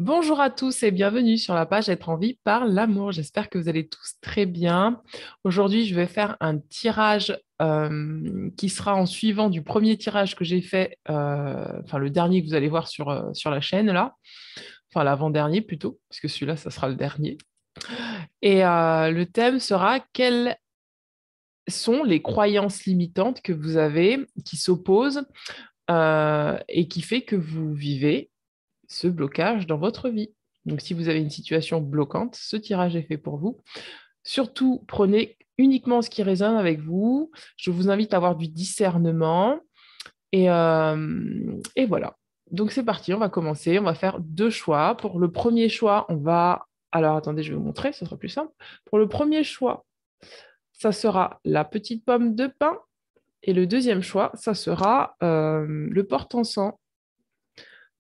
Bonjour à tous et bienvenue sur la page Être en vie par l'amour. J'espère que vous allez tous très bien. Aujourd'hui, je vais faire un tirage qui sera en suivant du premier tirage que j'ai fait, enfin le dernier que vous allez voir sur la chaîne là, enfin l'avant-dernier plutôt, puisque celui-là, ça sera le dernier. Et le thème sera quelles sont les croyances limitantes que vous avez qui s'opposent et qui fait que vous vivez ce blocage dans votre vie. Donc, si vous avez une situation bloquante, ce tirage est fait pour vous. Surtout, prenez uniquement ce qui résonne avec vous. Je vous invite à avoir du discernement. Et voilà. Donc, c'est parti, on va commencer. On va faire deux choix. Pour le premier choix, on va... Alors, attendez, je vais vous montrer, ce sera plus simple. Pour le premier choix, ça sera la petite pomme de pin. Et le deuxième choix, ça sera le porte-encens.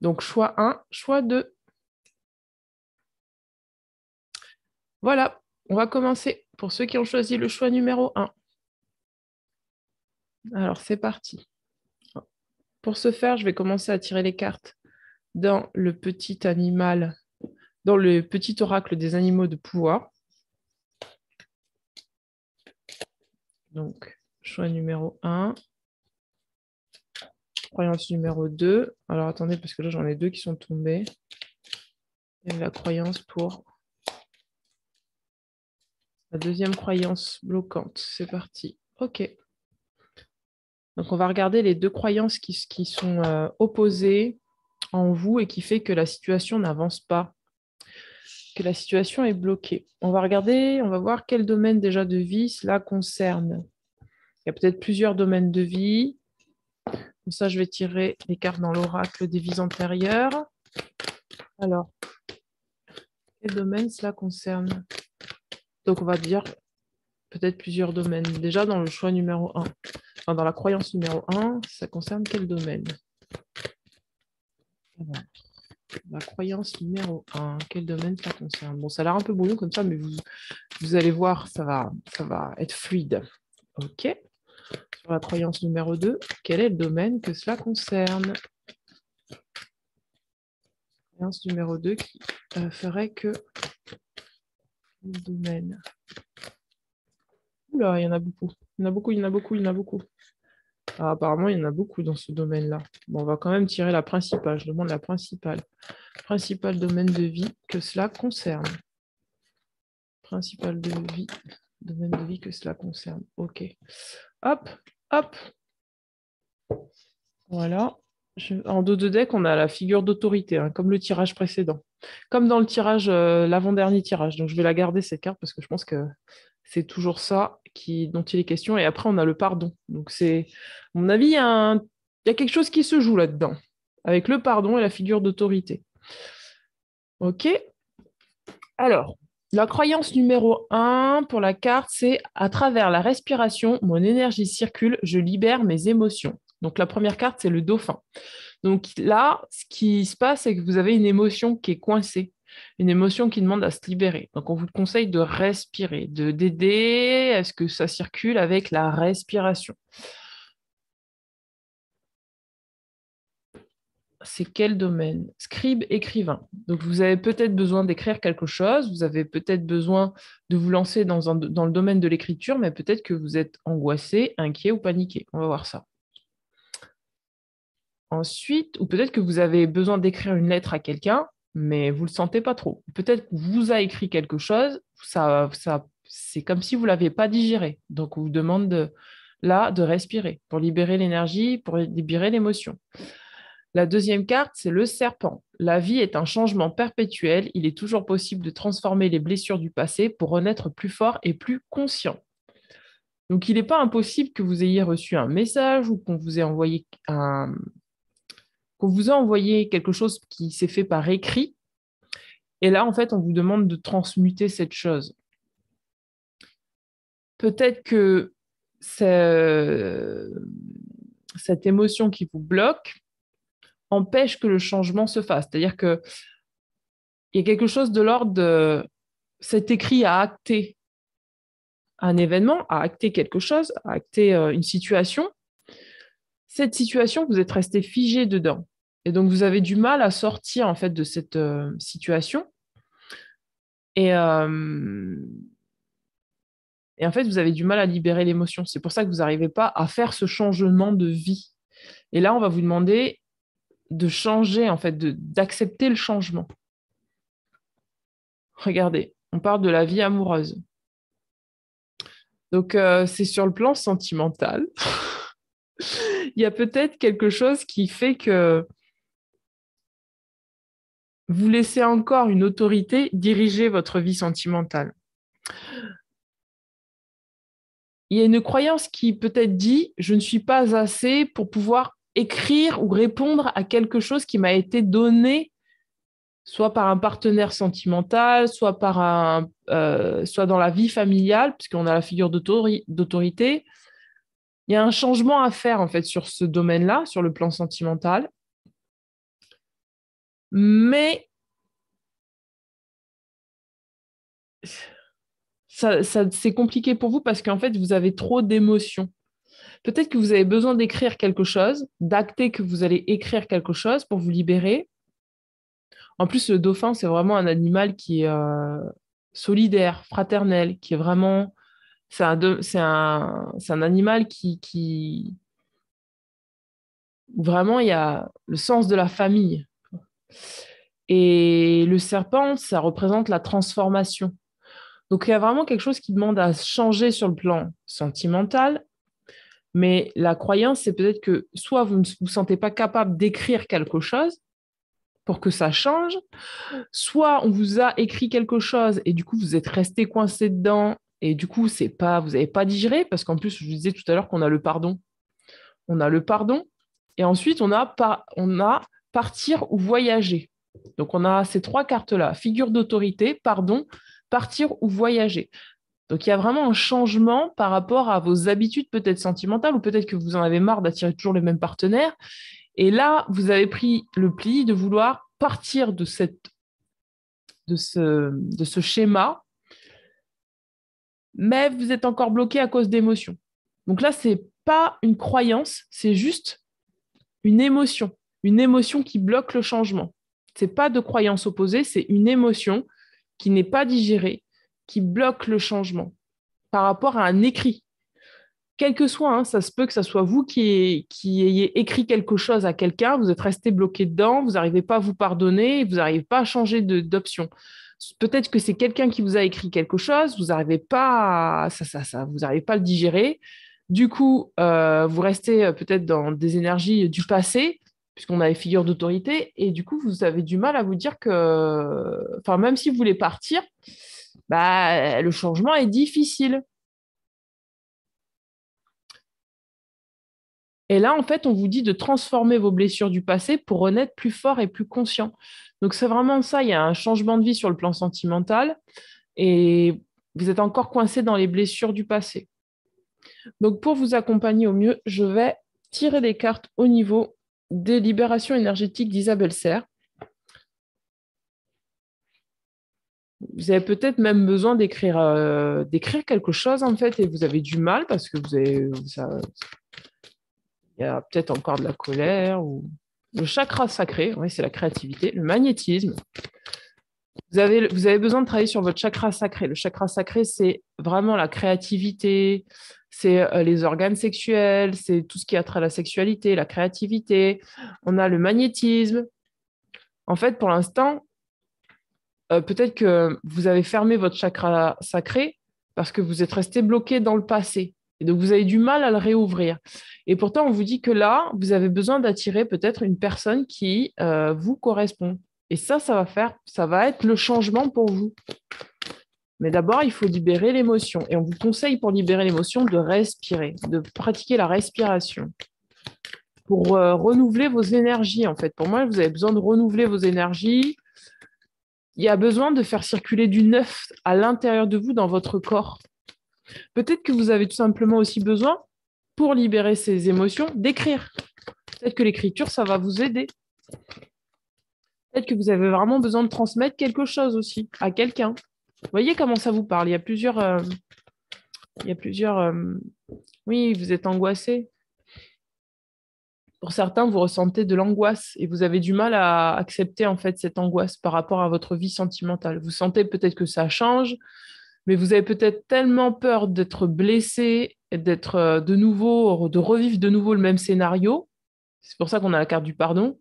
Donc, choix 1, choix 2. Voilà, on va commencer pour ceux qui ont choisi le choix numéro 1. Alors, c'est parti. Pour ce faire, je vais commencer à tirer les cartes dans le petit animal, dans le petit oracle des animaux de pouvoir. Donc, choix numéro 1. Croyance numéro 2. Alors, attendez, parce que là, j'en ai deux qui sont tombés. Et la croyance pour la deuxième croyance bloquante. C'est parti. OK. Donc, on va regarder les deux croyances qui sont opposées en vous et qui fait que la situation n'avance pas, que la situation est bloquée. On va regarder, on va voir quel domaine déjà de vie cela concerne. Il y a peut-être plusieurs domaines de vie. Comme ça, je vais tirer les cartes dans l'oracle des vies antérieures. Alors, quel domaine cela concerne? Donc, on va dire peut-être plusieurs domaines. Déjà, dans le choix numéro 1, enfin, dans la croyance numéro 1, ça concerne quel domaine? Alors, la croyance numéro 1, quel domaine ça concerne? Bon, ça a l'air un peu brouillon comme ça, mais vous allez voir, ça va être fluide. OK. Sur la croyance numéro 2, quel est le domaine que cela concerne? Croyance numéro 2 qui ferait que le domaine. Oula, il y en a beaucoup. Il y en a beaucoup, il y en a beaucoup, il y en a beaucoup. Ah, apparemment, il y en a beaucoup dans ce domaine-là. Bon, on va quand même tirer la principale. Je demande la principale. Principal domaine de vie que cela concerne. Principal de vie, domaine de vie que cela concerne. OK. Hop, hop. Voilà. En dos de deck, on a la figure d'autorité, hein, comme le tirage précédent. Comme dans le tirage, l'avant-dernier tirage. Donc, je vais la garder, cette carte, parce que je pense que c'est toujours ça dont il est question. Et après, on a le pardon. Donc, à mon avis, il y a quelque chose qui se joue là-dedans, avec le pardon et la figure d'autorité. OK. Alors, la croyance numéro 1 pour la carte, c'est à travers la respiration, mon énergie circule, je libère mes émotions. Donc, la première carte, c'est le dauphin. Donc là, ce qui se passe, c'est que vous avez une émotion qui est coincée, une émotion qui demande à se libérer. Donc on vous conseille de respirer, d'aider à ce que ça circule avec la respiration. C'est quel domaine? Scribe, écrivain. Donc vous avez peut-être besoin d'écrire quelque chose, vous avez peut-être besoin de vous lancer dans le domaine de l'écriture, mais peut-être que vous êtes angoissé, inquiet ou paniqué. On va voir ça. Ensuite, ou peut-être que vous avez besoin d'écrire une lettre à quelqu'un, mais vous ne le sentez pas trop. Peut-être que vous a écrit quelque chose, c'est comme si vous ne l'avez pas digéré. Donc, on vous demande de respirer pour libérer l'énergie, pour libérer l'émotion. La deuxième carte, c'est le serpent. La vie est un changement perpétuel. Il est toujours possible de transformer les blessures du passé pour renaître plus fort et plus conscient. Donc, il n'est pas impossible que vous ayez reçu un message ou qu'on vous ait envoyé qu'on vous a envoyé quelque chose qui s'est fait par écrit, et là, en fait, on vous demande de transmuter cette chose. Peut-être que cette émotion qui vous bloque empêche que le changement se fasse. C'est-à-dire qu'il y a quelque chose de l'ordre de cet écrit à acter un événement, à acter quelque chose, à acter une situation. Cette situation, vous êtes resté figé dedans. Et donc, vous avez du mal à sortir en fait de cette situation. Et, euh, et en fait, vous avez du mal à libérer l'émotion. C'est pour ça que vous n'arrivez pas à faire ce changement de vie. Et là, on va vous demander de changer, en fait, d'accepter le changement. Regardez, on parle de la vie amoureuse. Donc, c'est sur le plan sentimental. Il y a peut-être quelque chose qui fait que vous laissez encore une autorité diriger votre vie sentimentale. Il y a une croyance qui peut-être dit, je ne suis pas assez pour pouvoir écrire ou répondre à quelque chose qui m'a été donné, soit par un partenaire sentimental, soit soit dans la vie familiale, puisqu'on a la figure d'autorité. Il y a un changement à faire en fait sur ce domaine-là, sur le plan sentimental. Mais c'est compliqué pour vous parce qu'en fait, vous avez trop d'émotions. Peut-être que vous avez besoin d'écrire quelque chose, d'acter que vous allez écrire quelque chose pour vous libérer. En plus, le dauphin, c'est vraiment un animal qui est solidaire, fraternel, qui est vraiment... C'est un animal Vraiment, il y a le sens de la famille. Et le serpent, ça représente la transformation. Donc, il y a vraiment quelque chose qui demande à changer sur le plan sentimental, mais la croyance, c'est peut-être que soit vous ne vous sentez pas capable d'écrire quelque chose pour que ça change, soit on vous a écrit quelque chose et du coup, vous êtes resté coincé dedans et du coup, vous n'avez pas digéré parce qu'en plus, je vous disais tout à l'heure qu'on a le pardon. On a le pardon et ensuite, on a partir ou voyager. Donc, on a ces trois cartes-là, figure d'autorité, pardon, partir ou voyager. Donc, il y a vraiment un changement par rapport à vos habitudes peut-être sentimentales ou peut-être que vous en avez marre d'attirer toujours les mêmes partenaires. Et là, vous avez pris le pli de vouloir partir de ce schéma, mais vous êtes encore bloqué à cause d'émotions. Donc là, ce n'est pas une croyance, c'est juste une émotion qui bloque le changement. Ce n'est pas de croyance opposée, c'est une émotion qui n'est pas digérée, qui bloque le changement par rapport à un écrit. Quel que soit, hein, ça se peut que ce soit vous qui ayez écrit quelque chose à quelqu'un, vous êtes resté bloqué dedans, vous n'arrivez pas à vous pardonner, vous n'arrivez pas à changer d'option. Peut-être que c'est quelqu'un qui vous a écrit quelque chose, vous n'arrivez pas vous n'arrivez pas à le digérer. Du coup, vous restez peut-être dans des énergies du passé, puisqu'on a les figures d'autorité, et du coup, vous avez du mal à vous dire que, enfin, même si vous voulez partir, bah, le changement est difficile. Et là, en fait, on vous dit de transformer vos blessures du passé pour renaître plus fort et plus conscient. Donc, c'est vraiment ça. Il y a un changement de vie sur le plan sentimental et vous êtes encore coincé dans les blessures du passé. Donc, pour vous accompagner au mieux, je vais tirer des cartes au niveau des libérations énergétiques d'Isabelle Serre. Vous avez peut-être même besoin d'écrire quelque chose, en fait, et vous avez du mal parce que il y a peut-être encore de la colère ou le chakra sacré, oui, c'est la créativité, le magnétisme. Vous avez besoin de travailler sur votre chakra sacré. Le chakra sacré, c'est vraiment la créativité, c'est les organes sexuels, c'est tout ce qui a trait à la sexualité, la créativité. On a le magnétisme. En fait, pour l'instant, peut-être que vous avez fermé votre chakra sacré parce que vous êtes resté bloqué dans le passé. Et donc, vous avez du mal à le réouvrir. Et pourtant, on vous dit que là, vous avez besoin d'attirer peut-être une personne qui vous correspond. Et ça va être le changement pour vous. Mais d'abord, il faut libérer l'émotion. Et on vous conseille pour libérer l'émotion de respirer, de pratiquer la respiration pour renouveler vos énergies, en fait. Pour moi, vous avez besoin de renouveler vos énergies. Il y a besoin de faire circuler du neuf à l'intérieur de vous, dans votre corps. Peut-être que vous avez tout simplement aussi besoin, pour libérer ces émotions, d'écrire. Peut-être que l'écriture, ça va vous aider. Peut-être que vous avez vraiment besoin de transmettre quelque chose aussi à quelqu'un. Vous voyez comment ça vous parle. Il y a plusieurs. Oui, vous êtes angoissé. Pour certains, vous ressentez de l'angoisse et vous avez du mal à accepter en fait cette angoisse par rapport à votre vie sentimentale. Vous sentez peut-être que ça change, mais vous avez peut-être tellement peur d'être blessé, d'être de nouveau, de revivre de nouveau le même scénario. C'est pour ça qu'on a la carte du pardon,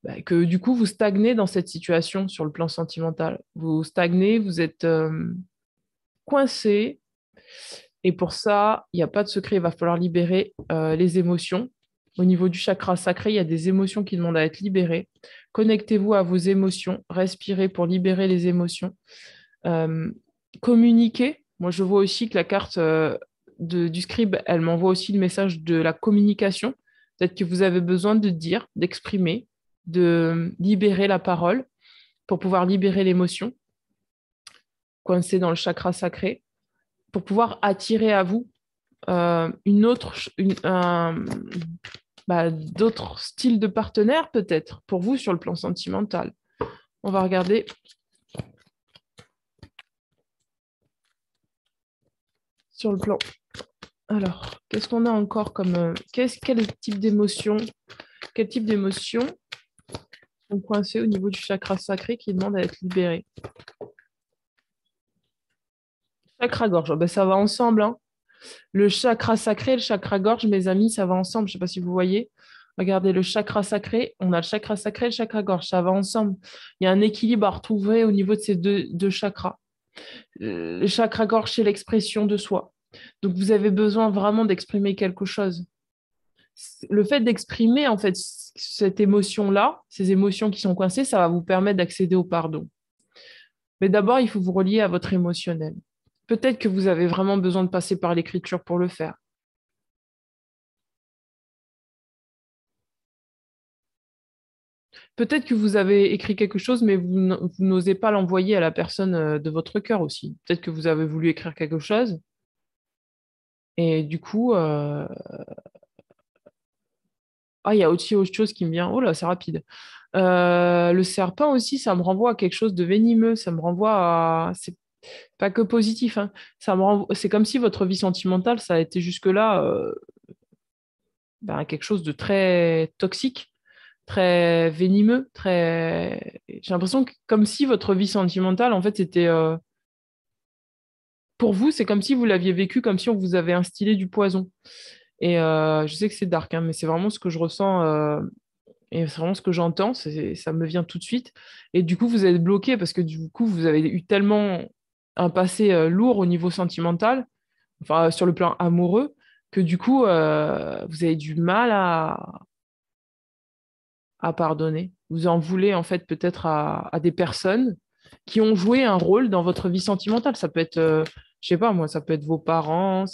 bah, que du coup, vous stagnez dans cette situation sur le plan sentimental. Vous stagnez, vous êtes coincé. Et pour ça, il n'y a pas de secret, il va falloir libérer les émotions. Au niveau du chakra sacré, il y a des émotions qui demandent à être libérées. Connectez-vous à vos émotions, respirez pour libérer les émotions. Euh, Communiquez. Moi, je vois aussi que la carte du scribe, elle m'envoie aussi le message de la communication. Peut-être que vous avez besoin de dire, d'exprimer, de libérer la parole pour pouvoir libérer l'émotion coincée dans le chakra sacré, pour pouvoir attirer à vous une autre, d'autres styles de partenaires peut-être pour vous sur le plan sentimental. On va regarder sur le plan. Alors, qu'est-ce qu'on a encore comme quel type d'émotion sont coincées au niveau du chakra sacré qui demande à être libéré? Chakra gorge, ben, ça va ensemble, hein. Le chakra sacré et le chakra gorge, mes amis, ça va ensemble. Je ne sais pas si vous voyez. Regardez, le chakra sacré, on a le chakra sacré et le chakra gorge, ça va ensemble. Il y a un équilibre à retrouver au niveau de ces deux chakras. Le chakra gorge, c'est l'expression de soi. Donc, vous avez besoin vraiment d'exprimer quelque chose. Le fait d'exprimer, en fait, cette émotion-là, ces émotions qui sont coincées, ça va vous permettre d'accéder au pardon. Mais d'abord, il faut vous relier à votre émotionnel. Peut-être que vous avez vraiment besoin de passer par l'écriture pour le faire. Peut-être que vous avez écrit quelque chose, mais vous n'osez pas l'envoyer à la personne de votre cœur aussi. Peut-être que vous avez voulu écrire quelque chose et du coup, il y a aussi autre chose qui me vient. Oh là, c'est rapide. Le serpent aussi, ça me renvoie à quelque chose de venimeux. Ça me renvoie à. C'est pas que positif, hein. C'est comme si votre vie sentimentale, ça a été jusque-là quelque chose de très toxique, très venimeux, très. J'ai l'impression que comme si votre vie sentimentale, en fait, c'était pour vous, c'est comme si vous l'aviez vécu, comme si on vous avait instillé du poison. Et je sais que c'est dark, hein, mais c'est vraiment ce que je ressens et c'est vraiment ce que j'entends. Ça me vient tout de suite. Et du coup, vous êtes bloqué parce que du coup, vous avez eu tellement un passé lourd au niveau sentimental, enfin sur le plan amoureux, que du coup, vous avez du mal à pardonner. Vous en voulez en fait peut-être à des personnes qui ont joué un rôle dans votre vie sentimentale. Ça peut être, je sais pas moi, ça peut être vos parents, je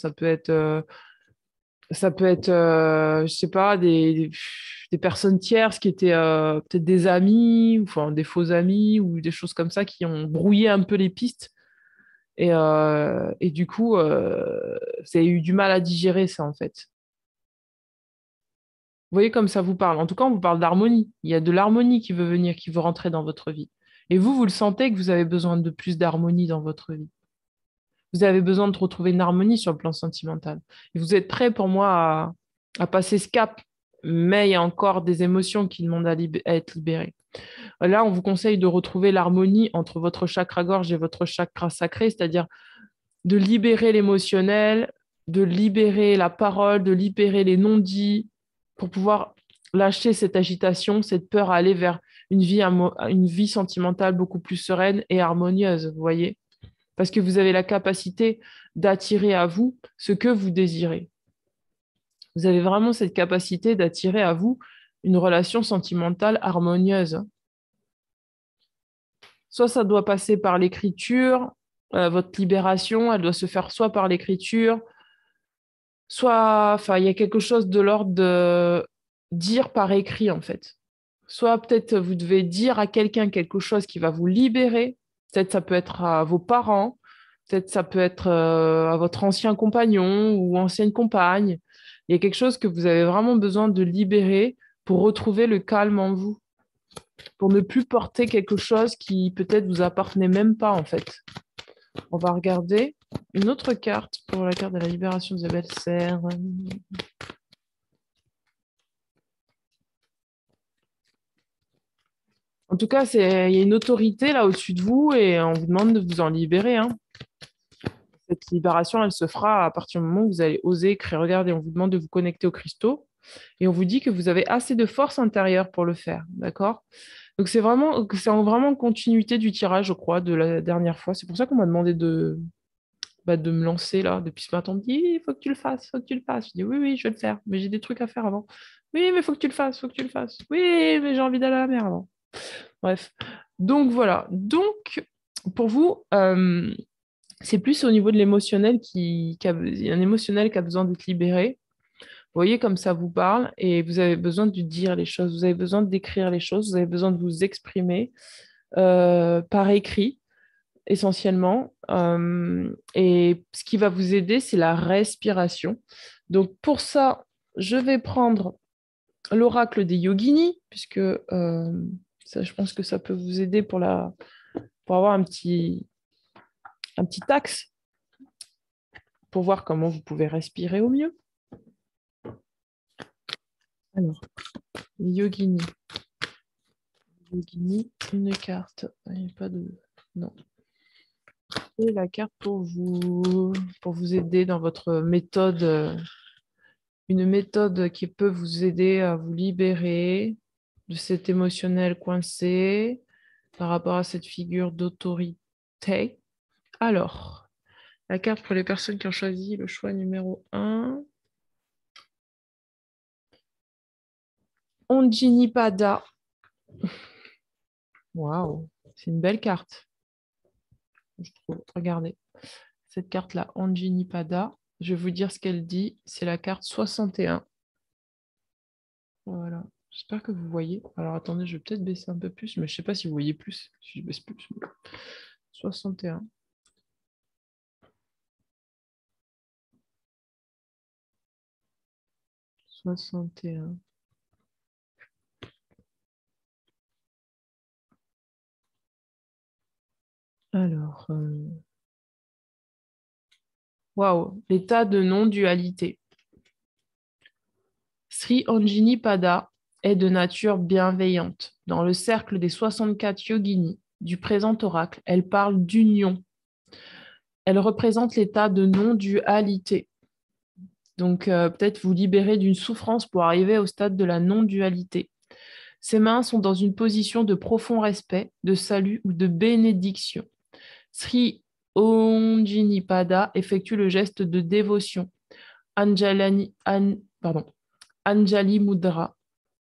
sais pas, des personnes tierces qui étaient peut-être des amis, ou, enfin des faux amis ou des choses comme ça qui ont brouillé un peu les pistes. Et du coup, vous avez eu du mal à digérer ça en fait. Vous voyez comme ça vous parle. En tout cas, on vous parle d'harmonie. Il y a de l'harmonie qui veut venir, qui veut rentrer dans votre vie. Et vous, vous le sentez que vous avez besoin de plus d'harmonie dans votre vie. Vous avez besoin de retrouver une harmonie sur le plan sentimental. Et vous êtes prêt pour moi à passer ce cap, mais il y a encore des émotions qui demandent à être libérées. Là, on vous conseille de retrouver l'harmonie entre votre chakra gorge et votre chakra sacré, c'est-à-dire de libérer l'émotionnel, de libérer la parole, de libérer les non-dits pour pouvoir lâcher cette agitation, cette peur à aller vers une vie sentimentale beaucoup plus sereine et harmonieuse, vous voyez? Parce que vous avez la capacité d'attirer à vous ce que vous désirez. Vous avez vraiment cette capacité d'attirer à vous une relation sentimentale harmonieuse. Soit ça doit passer par l'écriture, votre libération, elle doit se faire soit par l'écriture, soit, enfin, il y a quelque chose de l'ordre de dire par écrit, en fait. Soit peut-être vous devez dire à quelqu'un quelque chose qui va vous libérer. Peut-être ça peut être à vos parents, peut-être ça peut être à votre ancien compagnon ou ancienne compagne. Il y a quelque chose que vous avez vraiment besoin de libérer pour retrouver le calme en vous, pour ne plus porter quelque chose qui peut-être vous appartenait même pas, en fait. On va regarder une autre carte pour la carte de la libération d'Isabelle Serre. En tout cas, il y a une autorité là au-dessus de vous et on vous demande de vous en libérer, hein. Cette libération, elle se fera à partir du moment où vous allez oser créer. Regardez, on vous demande de vous connecter aux cristaux et on vous dit que vous avez assez de force intérieure pour le faire, d'accord? Donc c'est vraiment en continuité du tirage, je crois, de la dernière fois. C'est pour ça qu'on m'a demandé de me lancer là. Depuis ce matin, on me dit, il faut que tu le fasses, il faut que tu le fasses. Je dis, oui, oui, je vais le faire, mais j'ai des trucs à faire avant. Oui, mais il faut que tu le fasses, il faut que tu le fasses. Oui, mais j'ai envie d'aller à la mer avant. Bref. Donc voilà. Donc, pour vous, c'est plus au niveau de l'émotionnel il y a un émotionnel qui a besoin d'être libéré. Vous voyez comme ça vous parle et vous avez besoin de dire les choses, vous avez besoin d'écrire les choses, vous avez besoin de vous exprimer par écrit essentiellement. Et ce qui va vous aider, c'est la respiration. Donc pour ça, je vais prendre l'oracle des yoginis, puisque ça, je pense que ça peut vous aider pour avoir un petit axe pour voir comment vous pouvez respirer au mieux. Alors, les yoginis. Yogini, une carte. Il n'y a pas de... Non. Et la carte pour vous aider dans votre méthode, une méthode qui peut vous aider à vous libérer de cet émotionnel coincé par rapport à cette figure d'autorité. Alors, la carte pour les personnes qui ont choisi le choix numéro 1. Onjinipada. Waouh, c'est une belle carte, je trouve. Regardez, cette carte-là, Onjinipada. Je vais vous dire ce qu'elle dit. C'est la carte 61. Voilà. J'espère que vous voyez. Alors attendez, je vais peut-être baisser un peu plus, mais je ne sais pas si vous voyez plus. Si je baisse plus. 61. 61. Alors, waouh, l'état de non-dualité. Sri Anjini Pada est de nature bienveillante. Dans le cercle des 64 yoginis du présent oracle, elle parle d'union. Elle représente l'état de non-dualité. Donc, peut-être vous libérer d'une souffrance pour arriver au stade de la non-dualité. Ses mains sont dans une position de profond respect, de salut ou de bénédiction. Sri Onjinipada effectue le geste de dévotion, Anjali Mudra,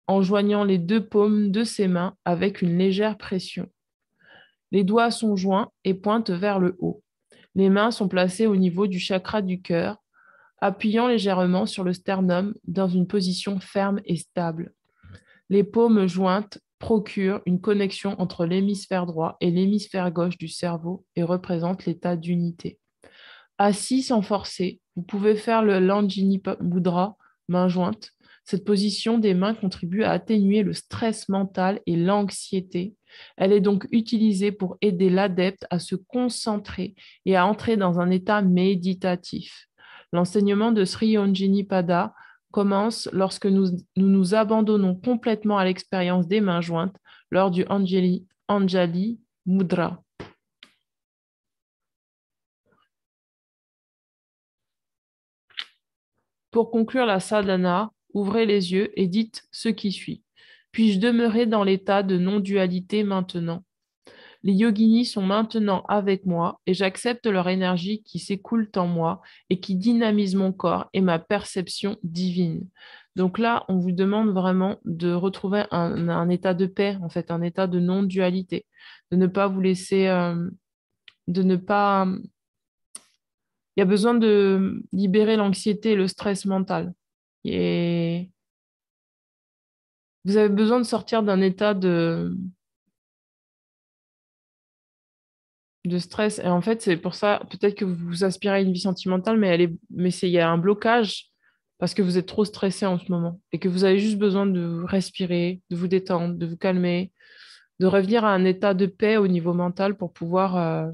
en joignant les deux paumes de ses mains avec une légère pression. Les doigts sont joints et pointent vers le haut. Les mains sont placées au niveau du chakra du cœur, appuyant légèrement sur le sternum dans une position ferme et stable. Les paumes jointes procurent une connexion entre l'hémisphère droit et l'hémisphère gauche du cerveau et représentent l'état d'unité. Assis sans forcer, vous pouvez faire le Lanjini Mudra, main jointe. Cette position des mains contribue à atténuer le stress mental et l'anxiété. Elle est donc utilisée pour aider l'adepte à se concentrer et à entrer dans un état méditatif. L'enseignement de Sri Anjini Pada commence lorsque nous abandonnons complètement à l'expérience des mains jointes lors du Anjali Mudra. Pour conclure la sadhana, ouvrez les yeux et dites ce qui suit. Puis-je demeurer dans l'état de non-dualité maintenant? Les yoginis sont maintenant avec moi et j'accepte leur énergie qui s'écoule en moi et qui dynamise mon corps et ma perception divine. Donc là, on vous demande vraiment de retrouver un état de paix, en fait, un état de non-dualité, de ne pas vous laisser, de ne pas... Il y a besoin de libérer l'anxiété et le stress mental. Et vous avez besoin de sortir d'un état de stress. Et en fait, c'est pour ça, peut-être que vous aspirez à une vie sentimentale, il y a un blocage parce que vous êtes trop stressé en ce moment et que vous avez juste besoin de respirer, de vous détendre, de vous calmer, de revenir à un état de paix au niveau mental pour pouvoir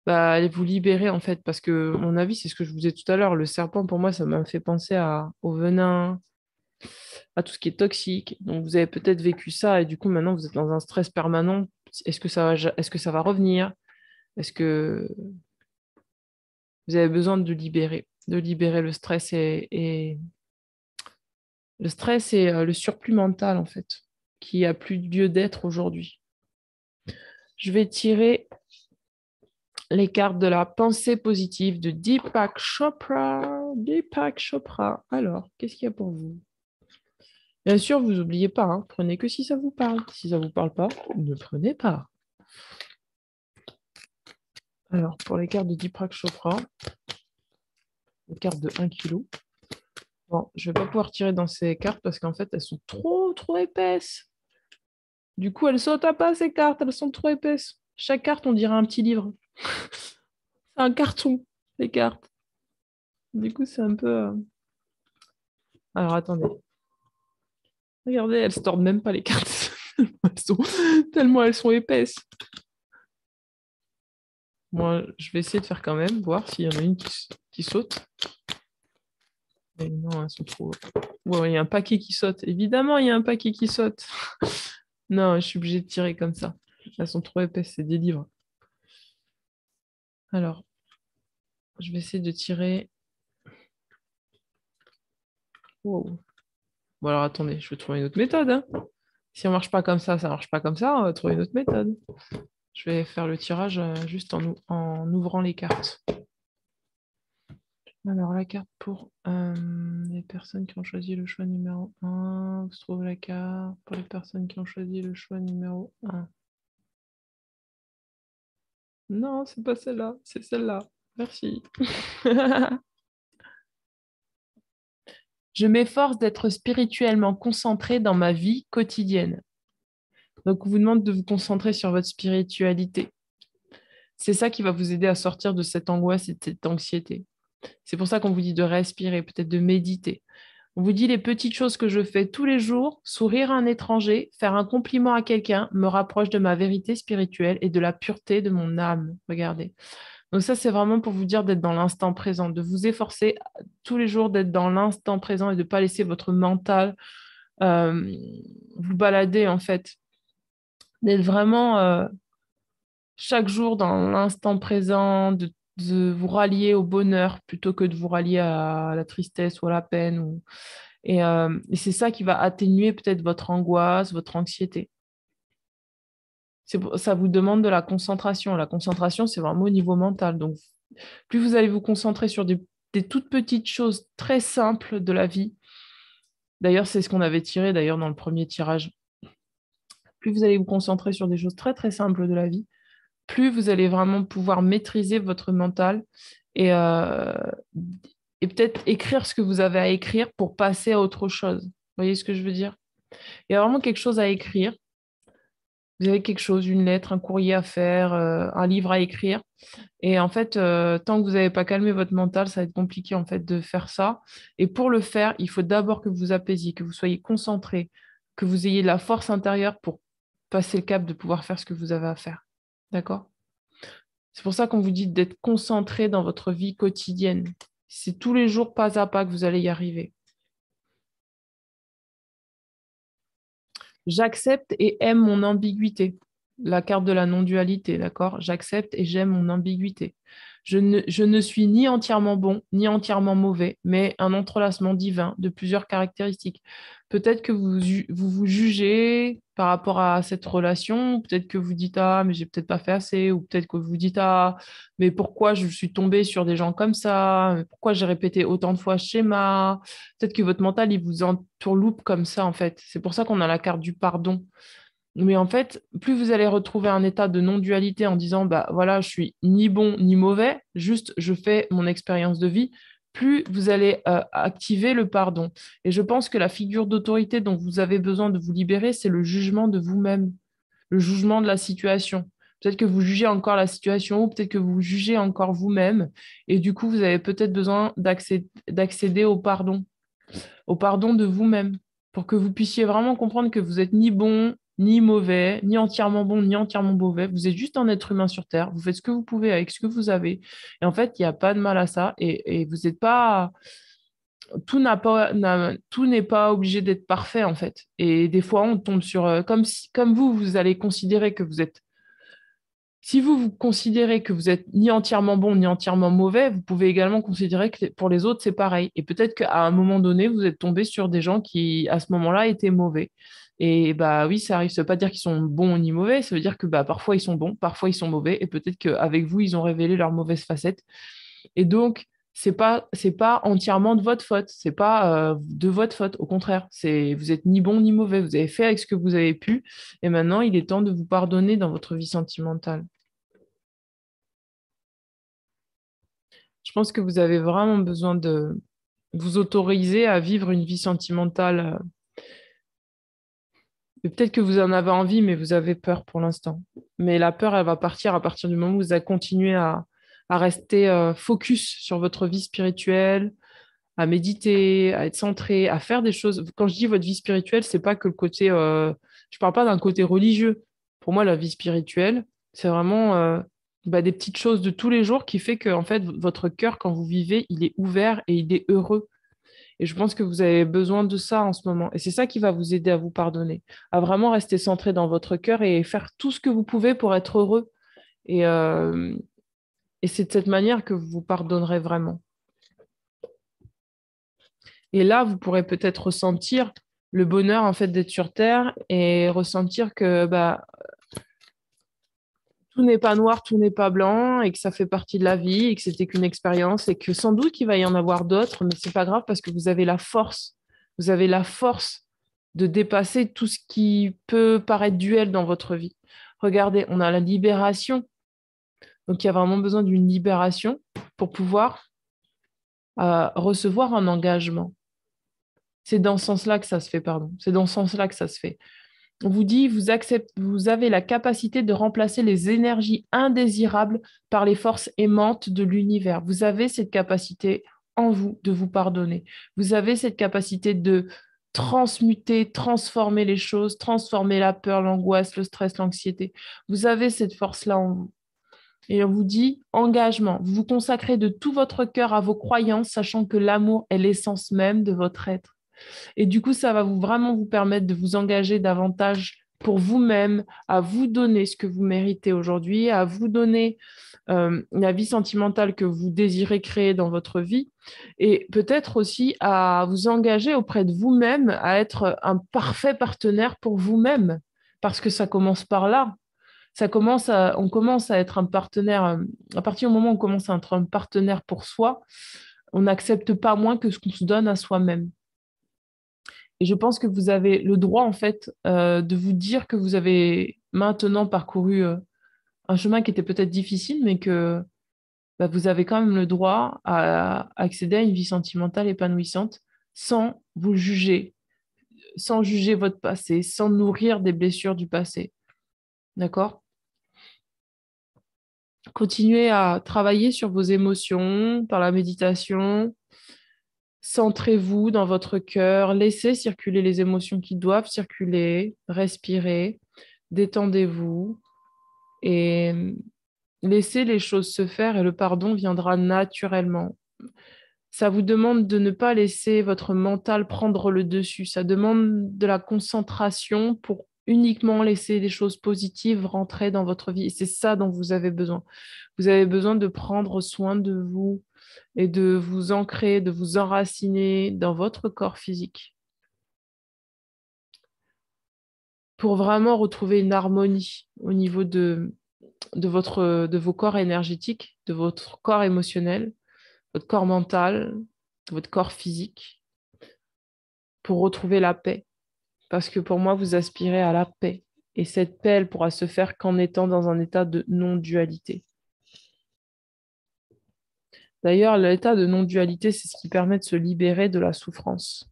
vous libérer en fait. Parce que, à mon avis, c'est ce que je vous disais tout à l'heure, le serpent, pour moi, ça m'a fait penser au venin. à tout ce qui est toxique. Donc, vous avez peut-être vécu ça et du coup, maintenant, vous êtes dans un stress permanent. Est-ce que ça va revenir? Est-ce que vous avez besoin de libérer le stress et le stress et le surplus mental, en fait, qui a plus lieu d'être aujourd'hui. Je vais tirer les cartes de la pensée positive de Deepak Chopra. Deepak Chopra. Alors, qu'est-ce qu'il y a pour vous? Bien sûr, vous n'oubliez pas, hein, prenez que si ça vous parle. Si ça ne vous parle pas, ne prenez pas. Alors, pour les cartes de Deepak Chopra, les cartes de 1 kg. Bon, je ne vais pas pouvoir tirer dans ces cartes parce qu'en fait, elles sont trop épaisses. Du coup, elles sautent à pas, ces cartes, elles sont trop épaisses. Chaque carte, on dirait un petit livre. C'est un carton, les cartes. Du coup, c'est un peu... Alors, attendez. Regardez, elles ne se tordent même pas, les cartes. Tellement elles sont épaisses. Moi, je vais essayer de faire quand même, voir s'il y en a une qui saute. Mais non, elles sont trop... Ouais, il y a un paquet qui saute. Évidemment, il y a un paquet qui saute. Non, je suis obligée de tirer comme ça. Elles sont trop épaisses, c'est des livres. Alors, je vais essayer de tirer... Wow. Bon, alors attendez, je vais trouver une autre méthode, hein. Si on ne marche pas comme ça marche pas comme ça, on va trouver une autre méthode. Je vais faire le tirage juste en ouvrant les cartes. Alors, la carte pour les personnes qui ont choisi le choix numéro 1. Vous trouvez la carte pour les personnes qui ont choisi le choix numéro 1. Non, c'est pas celle-là, c'est celle-là. Merci. Je m'efforce d'être spirituellement concentré dans ma vie quotidienne. Donc, on vous demande de vous concentrer sur votre spiritualité. C'est ça qui va vous aider à sortir de cette angoisse et de cette anxiété. C'est pour ça qu'on vous dit de respirer, peut-être de méditer. On vous dit les petites choses que je fais tous les jours, sourire à un étranger, faire un compliment à quelqu'un, me rapproche de ma vérité spirituelle et de la pureté de mon âme. Regardez. Donc ça, c'est vraiment pour vous dire d'être dans l'instant présent, de vous efforcer tous les jours d'être dans l'instant présent et de ne pas laisser votre mental euh, vous balader, en fait. D'être vraiment chaque jour dans l'instant présent, de vous rallier au bonheur plutôt que de vous rallier à la tristesse ou à la peine. Et c'est ça qui va atténuer peut-être votre angoisse, votre anxiété. Ça vous demande de la concentration. La concentration, c'est vraiment au niveau mental. Donc, plus vous allez vous concentrer sur des toutes petites choses très simples de la vie. D'ailleurs, c'est ce qu'on avait tiré d'ailleurs dans le premier tirage. Plus vous allez vous concentrer sur des choses très simples de la vie, plus vous allez vraiment pouvoir maîtriser votre mental et, euh, et peut-être écrire ce que vous avez à écrire pour passer à autre chose. Vous voyez ce que je veux dire? Il y a vraiment quelque chose à écrire. Vous avez quelque chose, une lettre, un courrier à faire, un livre à écrire. Et en fait, tant que vous n'avez pas calmé votre mental, ça va être compliqué en fait de faire ça. Et pour le faire, il faut d'abord que vous apaisiez, que vous soyez concentré, que vous ayez de la force intérieure pour passer le cap de pouvoir faire ce que vous avez à faire. D'accord? C'est pour ça qu'on vous dit d'être concentré dans votre vie quotidienne. C'est tous les jours, pas à pas, que vous allez y arriver. J'accepte et aime mon ambiguïté. La carte de la non-dualité, d'accord? J'accepte et j'aime mon ambiguïté. Je ne suis ni entièrement bon, ni entièrement mauvais, mais un entrelacement divin de plusieurs caractéristiques. Peut-être que vous jugez par rapport à cette relation, peut-être que vous dites, ah, mais j'ai peut-être pas fait assez, ou peut-être que vous dites, ah, mais pourquoi je suis tombée sur des gens comme ça? Pourquoi j'ai répété autant de fois ce schéma? Peut-être que votre mental, il vous entourloupe comme ça, en fait. C'est pour ça qu'on a la carte du pardon. Mais en fait, plus vous allez retrouver un état de non-dualité en disant, bah voilà, je suis ni bon ni mauvais, juste je fais mon expérience de vie, plus vous allez activer le pardon. Et je pense que la figure d'autorité dont vous avez besoin de vous libérer, c'est le jugement de vous-même, le jugement de la situation. Peut-être que vous jugez encore la situation ou peut-être que vous jugez encore vous-même. Et du coup, vous avez peut-être besoin d'accéder au pardon de vous-même, pour que vous puissiez vraiment comprendre que vous êtes ni bon, ni mauvais, ni entièrement bon, ni entièrement mauvais. Vous êtes juste un être humain sur Terre. Vous faites ce que vous pouvez avec ce que vous avez. Et en fait, il n'y a pas de mal à ça. Et vous n'êtes pas... tout n'est pas obligé d'être parfait, en fait. Et des fois, on tombe sur... comme vous allez considérer que vous êtes... Si vous considérez que vous êtes ni entièrement bon ni entièrement mauvais, vous pouvez également considérer que pour les autres, c'est pareil. Et peut-être qu'à un moment donné, vous êtes tombé sur des gens qui, à ce moment-là, étaient mauvais. Et bah oui, ça arrive. Ça veut pas dire qu'ils sont bons ni mauvais. Ça veut dire que bah, parfois ils sont bons, parfois ils sont mauvais. Et peut-être qu'avec vous, ils ont révélé leurs mauvaises facettes. Et donc, c'est pas entièrement de votre faute. C'est pas de votre faute. Au contraire, vous êtes ni bon ni mauvais. Vous avez fait avec ce que vous avez pu. Et maintenant, il est temps de vous pardonner dans votre vie sentimentale. Je pense que vous avez vraiment besoin de vous autoriser à vivre une vie sentimentale. Et peut-être que vous en avez envie, mais vous avez peur pour l'instant. Mais la peur, elle va partir à partir du moment où vous allez continuer à rester focus sur votre vie spirituelle, à méditer, à être centré, à faire des choses. Quand je dis votre vie spirituelle, c'est pas que le côté. Je parle pas d'un côté religieux. Pour moi, la vie spirituelle, c'est vraiment des petites choses de tous les jours qui fait que en fait votre cœur, quand vous vivez, il est ouvert et il est heureux. Et je pense que vous avez besoin de ça en ce moment. Et c'est ça qui va vous aider à vous pardonner, à vraiment rester centré dans votre cœur et faire tout ce que vous pouvez pour être heureux. Et, euh, et c'est de cette manière que vous vous pardonnerez vraiment. Et là, vous pourrez peut-être ressentir le bonheur en fait d'être sur Terre et ressentir que tout n'est pas noir, tout n'est pas blanc et que ça fait partie de la vie et que c'était qu'une expérience et que sans doute qu'il va y en avoir d'autres, mais c'est pas grave parce que vous avez la force. Vous avez la force de dépasser tout ce qui peut paraître duel dans votre vie. Regardez, on a la libération. Donc il y a vraiment besoin d'une libération pour pouvoir recevoir un engagement. C'est dans ce sens-là que ça se fait, pardon. C'est dans ce sens-là que ça se fait. On vous dit, vous avez la capacité de remplacer les énergies indésirables par les forces aimantes de l'univers. Vous avez cette capacité en vous de vous pardonner. Vous avez cette capacité de transmuter, transformer les choses, transformer la peur, l'angoisse, le stress, l'anxiété. Vous avez cette force-là en vous. Et on vous dit engagement. Vous vous consacrez de tout votre cœur à vos croyances, sachant que l'amour est l'essence même de votre être. Et du coup, ça va vraiment vous permettre de vous engager davantage pour vous-même, à vous donner ce que vous méritez aujourd'hui, à vous donner la vie sentimentale que vous désirez créer dans votre vie, et peut-être aussi à vous engager auprès de vous-même, à être un parfait partenaire pour vous-même, parce que ça commence par là. On commence à être un partenaire, à partir du moment où on commence à être un partenaire pour soi, on n'accepte pas moins que ce qu'on se donne à soi-même. Et je pense que vous avez le droit, en fait, de vous dire que vous avez maintenant parcouru un chemin qui était peut-être difficile, mais que vous avez quand même le droit à accéder à une vie sentimentale épanouissante sans vous juger, sans juger votre passé, sans nourrir des blessures du passé. D'accord? Continuez à travailler sur vos émotions par la méditation. Centrez-vous dans votre cœur, laissez circuler les émotions qui doivent circuler, respirez, détendez-vous et laissez les choses se faire et le pardon viendra naturellement. Ça vous demande de ne pas laisser votre mental prendre le dessus. Ça demande de la concentration pour uniquement laisser des choses positives rentrer dans votre vie. Et c'est ça dont vous avez besoin. Vous avez besoin de prendre soin de vous et de vous ancrer, de vous enraciner dans votre corps physique pour vraiment retrouver une harmonie au niveau de vos corps énergétiques, de votre corps émotionnel, votre corps mental, votre corps physique, pour retrouver la paix. Parce que pour moi, vous aspirez à la paix. Et cette paix, elle pourra se faire qu'en étant dans un état de non-dualité. D'ailleurs, l'état de non-dualité, c'est ce qui permet de se libérer de la souffrance.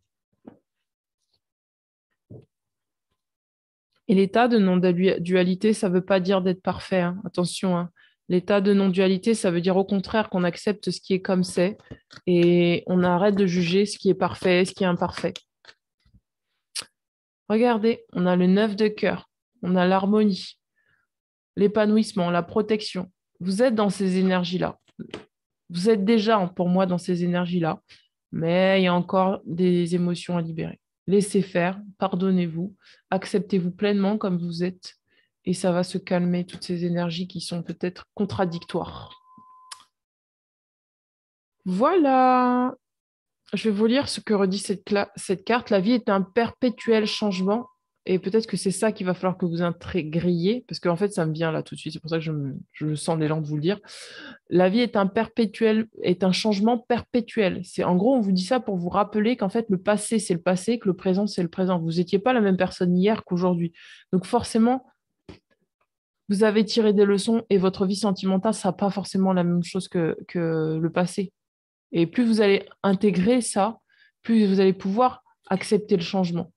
Et l'état de non-dualité, ça ne veut pas dire d'être parfait, hein. Attention, hein. L'état de non-dualité, ça veut dire au contraire qu'on accepte ce qui est comme c'est et on arrête de juger ce qui est parfait et ce qui est imparfait. Regardez, on a le 9 de cœur, on a l'harmonie, l'épanouissement, la protection. Vous êtes dans ces énergies-là. Vous êtes déjà, pour moi, dans ces énergies-là. mais il y a encore des émotions à libérer. Laissez faire, pardonnez-vous, acceptez-vous pleinement comme vous êtes et ça va se calmer toutes ces énergies qui sont peut-être contradictoires. Voilà, je vais vous lire ce que redit cette carte. La vie est un perpétuel changement et peut-être que c'est ça qu'il va falloir que vous intégriez parce qu'en fait ça me vient là tout de suite, c'est pour ça que je me sens l'élan de vous le dire. La vie est un changement perpétuel. C'est en gros, on vous dit ça pour vous rappeler qu'en fait, le passé, c'est le passé, que le présent, c'est le présent. Vous n'étiez pas la même personne hier qu'aujourd'hui. Donc forcément, vous avez tiré des leçons et votre vie sentimentale ne sera pas forcément la même chose que le passé. Et plus vous allez intégrer ça, plus vous allez pouvoir accepter le changement.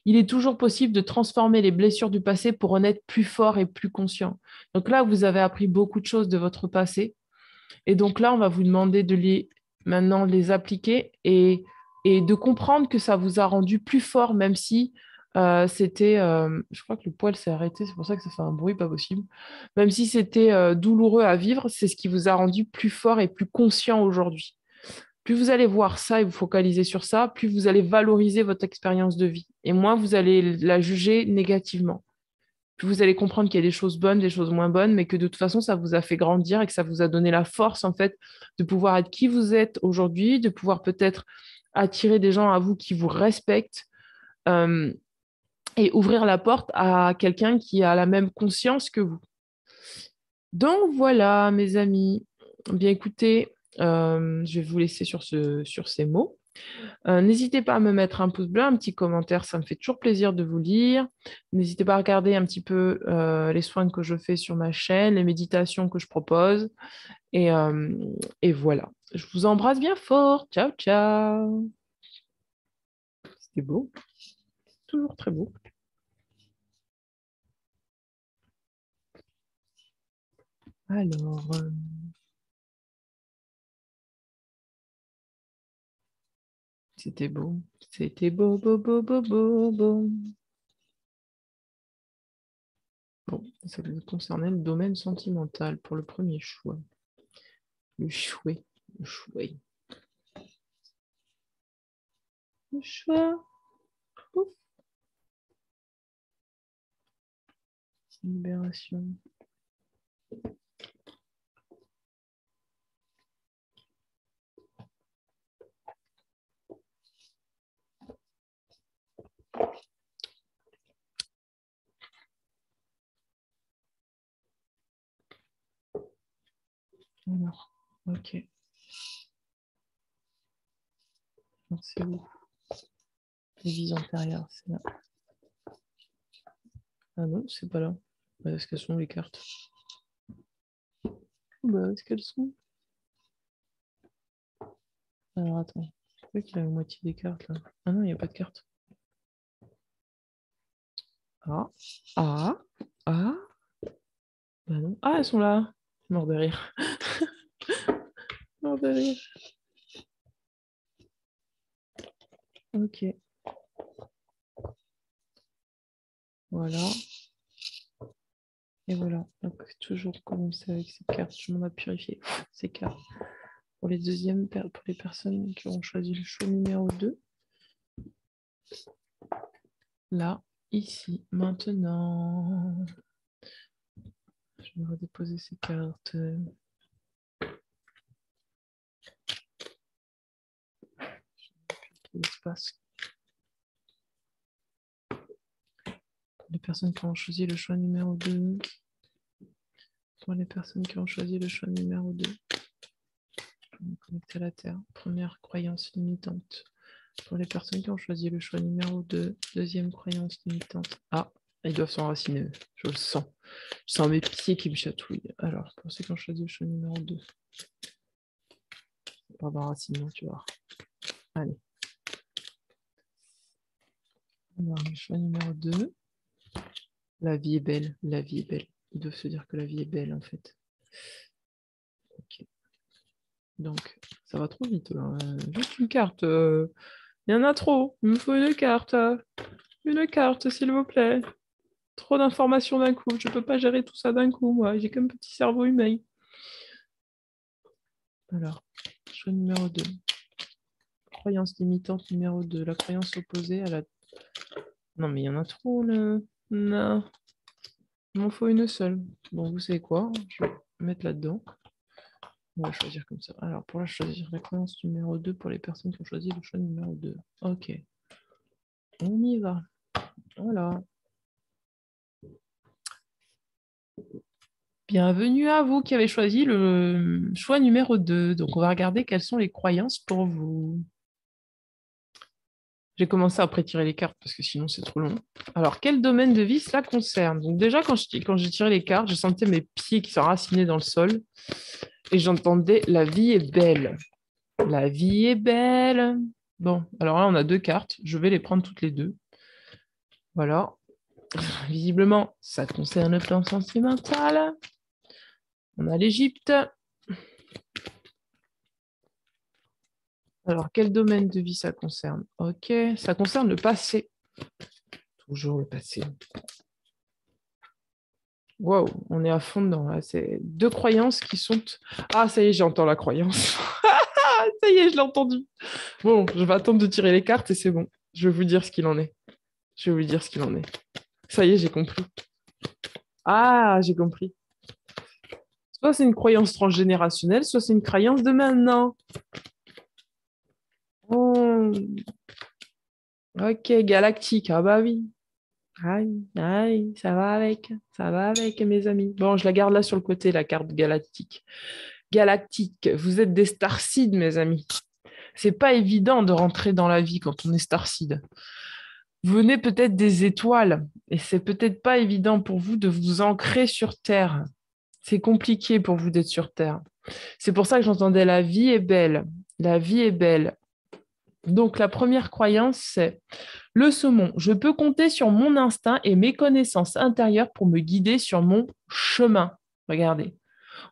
Il est toujours possible de transformer les blessures du passé pour en être plus fort et plus conscient. Donc là, vous avez appris beaucoup de choses de votre passé. Et donc là, on va vous demander de maintenant les appliquer et de comprendre que ça vous a rendu plus fort, même si c'était, je crois que le poil s'est arrêté, c'est pour ça que ça fait un bruit pas possible. Même si c'était douloureux à vivre, c'est ce qui vous a rendu plus fort et plus conscient aujourd'hui. Plus vous allez voir ça et vous focaliser sur ça, plus vous allez valoriser votre expérience de vie. Et moins vous allez la juger négativement. Puis vous allez comprendre qu'il y a des choses bonnes, des choses moins bonnes, mais que de toute façon, ça vous a fait grandir et que ça vous a donné la force, en fait, de pouvoir être qui vous êtes aujourd'hui, de pouvoir peut-être attirer des gens à vous qui vous respectent euh, et ouvrir la porte à quelqu'un qui a la même conscience que vous. Donc voilà, mes amis. Bien écoutez, je vais vous laisser sur ces mots. N'hésitez pas à me mettre un pouce bleu, un petit commentaire, ça me fait toujours plaisir de vous lire. N'hésitez pas à regarder un petit peu les soins que je fais sur ma chaîne, les méditations que je propose. Et, euh, et voilà. Je vous embrasse bien fort. Ciao, ciao. C'était beau, toujours très beau. Alors, c'était beau. C'était beau, beau, beau, beau, beau, beau. Bon, ça concernait le domaine sentimental pour le premier choix. Le chouet. Le chouet. Le choix. Ouf. Libération. Alors, ok. Donc, c'est où? Les vies antérieures, c'est là. Ah non, c'est pas là. Est-ce qu'elles sont les cartes? Bah, est-ce qu'elles sont? Alors, attends. Pourquoi qu'il y a la moitié des cartes là? Ah non, il n'y a pas de cartes. Ah, ah, ah. Bah non. Ah, elles sont là. Mort de rire. Mort de rire. Ok. Voilà. Et voilà. Donc, toujours commencer avec ces cartes. Je m'en ai purifié ces cartes. Pour pour les personnes qui ont choisi le choix numéro 2. Là, ici, maintenant. Je vais redéposer ces cartes. L'espace. Pour les personnes qui ont choisi le choix numéro 2. Pour les personnes qui ont choisi le choix numéro 2. Connecter à la Terre. Première croyance limitante. Pour les personnes qui ont choisi le choix numéro 2. Deuxième croyance limitante. Ah, ils doivent s'enraciner. Je le sens. Je sens mes pieds qui me chatouillent. Alors, pour ceux qui ont choisi le choix numéro 2. Pas d'enracinement, tu vois. Allez. Alors, le choix numéro 2. La vie est belle. La vie est belle. Ils doivent se dire que la vie est belle, en fait. Ok. Donc, ça va trop vite. Là. Juste une carte. Il y en a trop. Il me faut une carte. Une carte, s'il vous plaît. Trop d'informations d'un coup. Je ne peux pas gérer tout ça d'un coup, moi. J'ai qu'un petit cerveau humain. Alors, choix numéro 2. croyance limitante numéro 2. La croyance opposée à la... Non, mais il y en a trop, là. Non. Il m'en faut une seule. Bon, vous savez quoi? Je vais mettre là-dedans. On va choisir comme ça. Alors, pour la choisir, la croyance numéro 2 pour les personnes qui ont choisi le choix numéro 2. Ok. On y va. Voilà. Bienvenue à vous qui avez choisi le choix numéro 2. Donc, on va regarder quelles sont les croyances pour vous. J'ai commencé à prétirer les cartes parce que sinon, c'est trop long. Alors, quel domaine de vie cela concerne? Donc, déjà, quand j'ai tiré les cartes, je sentais mes pieds qui s'enracinaient dans le sol et j'entendais « La vie est belle ». La vie est belle. Bon, alors là, on a 2 cartes. Je vais les prendre toutes les 2. Voilà. Visiblement, ça concerne le plan sentimental. On a l'Égypte. Alors, quel domaine de vie ça concerne? Ok, ça concerne le passé. Toujours le passé. Waouh, on est à fond dedans. Là. C'est 2 croyances qui sont... Ah, ça y est, j'entends la croyance. Ça y est, je l'ai entendu. Bon, je vais attendre de tirer les cartes et c'est bon. Je vais vous dire ce qu'il en est. Je vais vous dire ce qu'il en est. Ça y est, j'ai compris. Ah, j'ai compris. Soit c'est une croyance transgénérationnelle, soit c'est une croyance de maintenant. Oh. Ok, galactique. Ah bah oui. Aïe, aïe, ça va avec. Ça va avec, mes amis. Bon, je la garde là sur le côté, la carte galactique. Galactique, vous êtes des starseeds, mes amis. C'est pas évident de rentrer dans la vie quand on est starseed. Vous venez peut-être des étoiles et c'est peut-être pas évident pour vous de vous ancrer sur Terre. C'est compliqué pour vous d'être sur Terre. C'est pour ça que j'entendais la vie est belle. La vie est belle. Donc, la première croyance, c'est le saumon. Je peux compter sur mon instinct et mes connaissances intérieures pour me guider sur mon chemin. Regardez.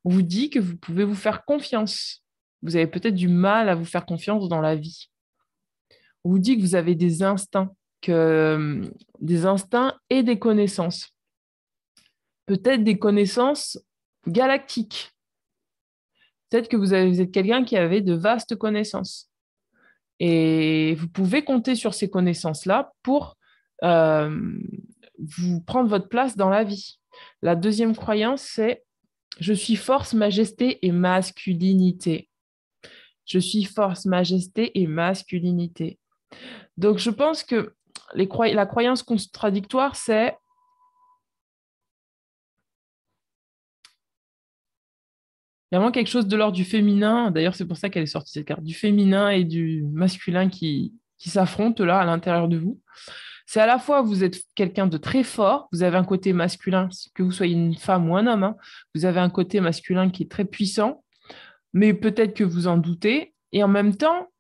On vous dit que vous pouvez vous faire confiance. Vous avez peut-être du mal à vous faire confiance dans la vie. On vous dit que vous avez des instincts, des instincts et des connaissances. Peut-être des connaissances galactiques. Peut-être que vous êtes quelqu'un qui avait de vastes connaissances. Et vous pouvez compter sur ces connaissances-là pour vous prendre votre place dans la vie. La deuxième croyance, c'est « Je suis force, majesté et masculinité ». Je suis force, majesté et masculinité. Donc, je pense que la croyance contradictoire, c'est il y a vraiment quelque chose de l'ordre du féminin. D'ailleurs, c'est pour ça qu'elle est sortie cette carte, du féminin et du masculin qui s'affrontent là à l'intérieur de vous. C'est à la fois, vous êtes quelqu'un de très fort, vous avez un côté masculin, que vous soyez une femme ou un homme, hein, vous avez un côté masculin qui est très puissant, mais peut-être que vous en doutez. Et en même temps,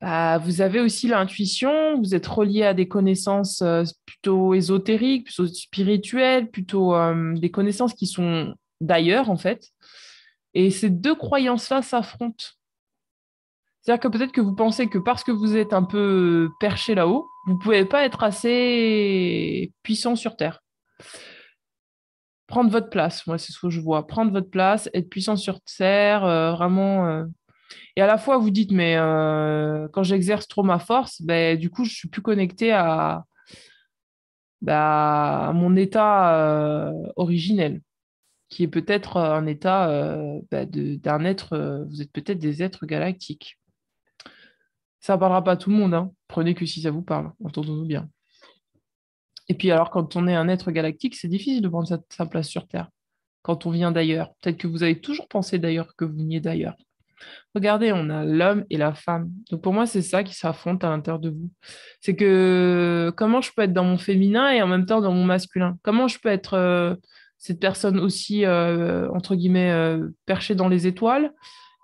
bah, vous avez aussi l'intuition, vous êtes relié à des connaissances plutôt ésotériques, plutôt spirituelles, plutôt des connaissances qui sont d'ailleurs, en fait. Et ces 2 croyances-là s'affrontent. C'est-à-dire que peut-être que vous pensez que parce que vous êtes un peu perché là-haut, vous ne pouvez pas être assez puissant sur Terre. Prendre votre place, moi, c'est ce que je vois. Prendre votre place, être puissant sur Terre, vraiment... Et à la fois, vous dites, mais quand j'exerce trop ma force, ben, du coup, je ne suis plus connecté à mon état originel, qui est peut-être un état d'un être, vous êtes peut-être des êtres galactiques. Ça ne parlera pas à tout le monde, hein. Prenez que si ça vous parle, entendons-nous bien. Et puis alors, quand on est un être galactique, c'est difficile de prendre sa place sur Terre, quand on vient d'ailleurs. Peut-être que vous avez toujours pensé d'ailleurs que vous veniez d'ailleurs. Regardez, on a l'homme et la femme. Donc pour moi, c'est ça qui s'affronte à l'intérieur de vous. C'est que comment je peux être dans mon féminin et en même temps dans mon masculin? Comment je peux être cette personne aussi, entre guillemets, perchée dans les étoiles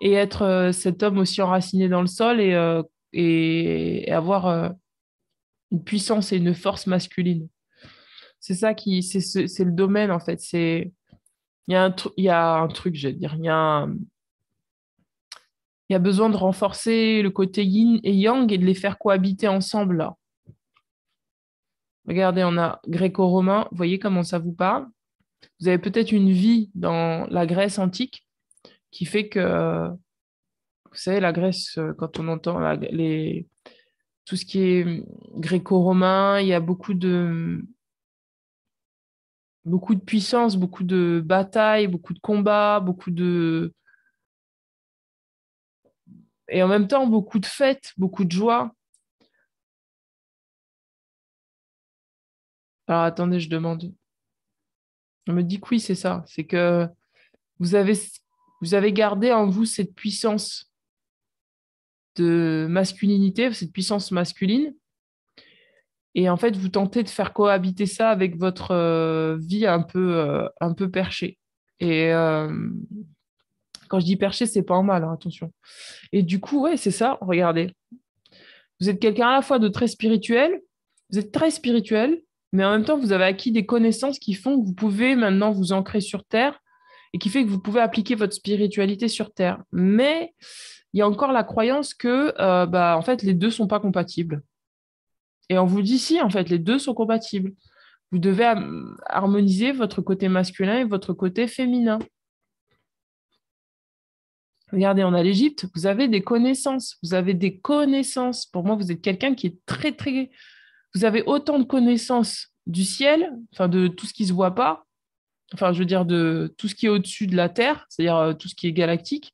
et être cet homme aussi enraciné dans le sol et avoir une puissance et une force masculine? C'est ça c'est le domaine en fait. Il y a un truc, je vais dire. Il y a besoin de renforcer le côté yin et yang et de les faire cohabiter ensemble là. Regardez, on a gréco-romain. Vous voyez comment ça vous parle? Vous avez peut-être une vie dans la Grèce antique qui fait que Vous savez, la Grèce, quand on entend tout ce qui est gréco-romain, il y a beaucoup de puissance, beaucoup de batailles, beaucoup de combats, et en même temps beaucoup de fêtes, beaucoup de joie. Alors attendez, je demande. On me dit que oui, c'est ça. C'est que vous avez, vous avez gardé en vous cette puissance de masculinité, cette puissance masculine. Et en fait, vous tentez de faire cohabiter ça avec votre vie un peu perchée. Et quand je dis perché, c'est pas en mal, hein, attention. Et du coup, ouais, c'est ça, regardez. Vous êtes quelqu'un à la fois de très spirituel, vous êtes très spirituel, mais en même temps, vous avez acquis des connaissances qui font que vous pouvez maintenant vous ancrer sur Terre et qui fait que vous pouvez appliquer votre spiritualité sur Terre. Mais il y a encore la croyance que en fait, les deux sont pas compatibles. Et on vous dit si, en fait, les deux sont compatibles. Vous devez harmoniser votre côté masculin et votre côté féminin. Regardez, on a l'Égypte, vous avez des connaissances. Vous avez des connaissances. Pour moi, vous êtes quelqu'un qui est très, très... Vous avez autant de connaissances du ciel, enfin de tout ce qui ne se voit pas, enfin je veux dire de tout ce qui est au-dessus de la Terre, c'est-à-dire tout ce qui est galactique,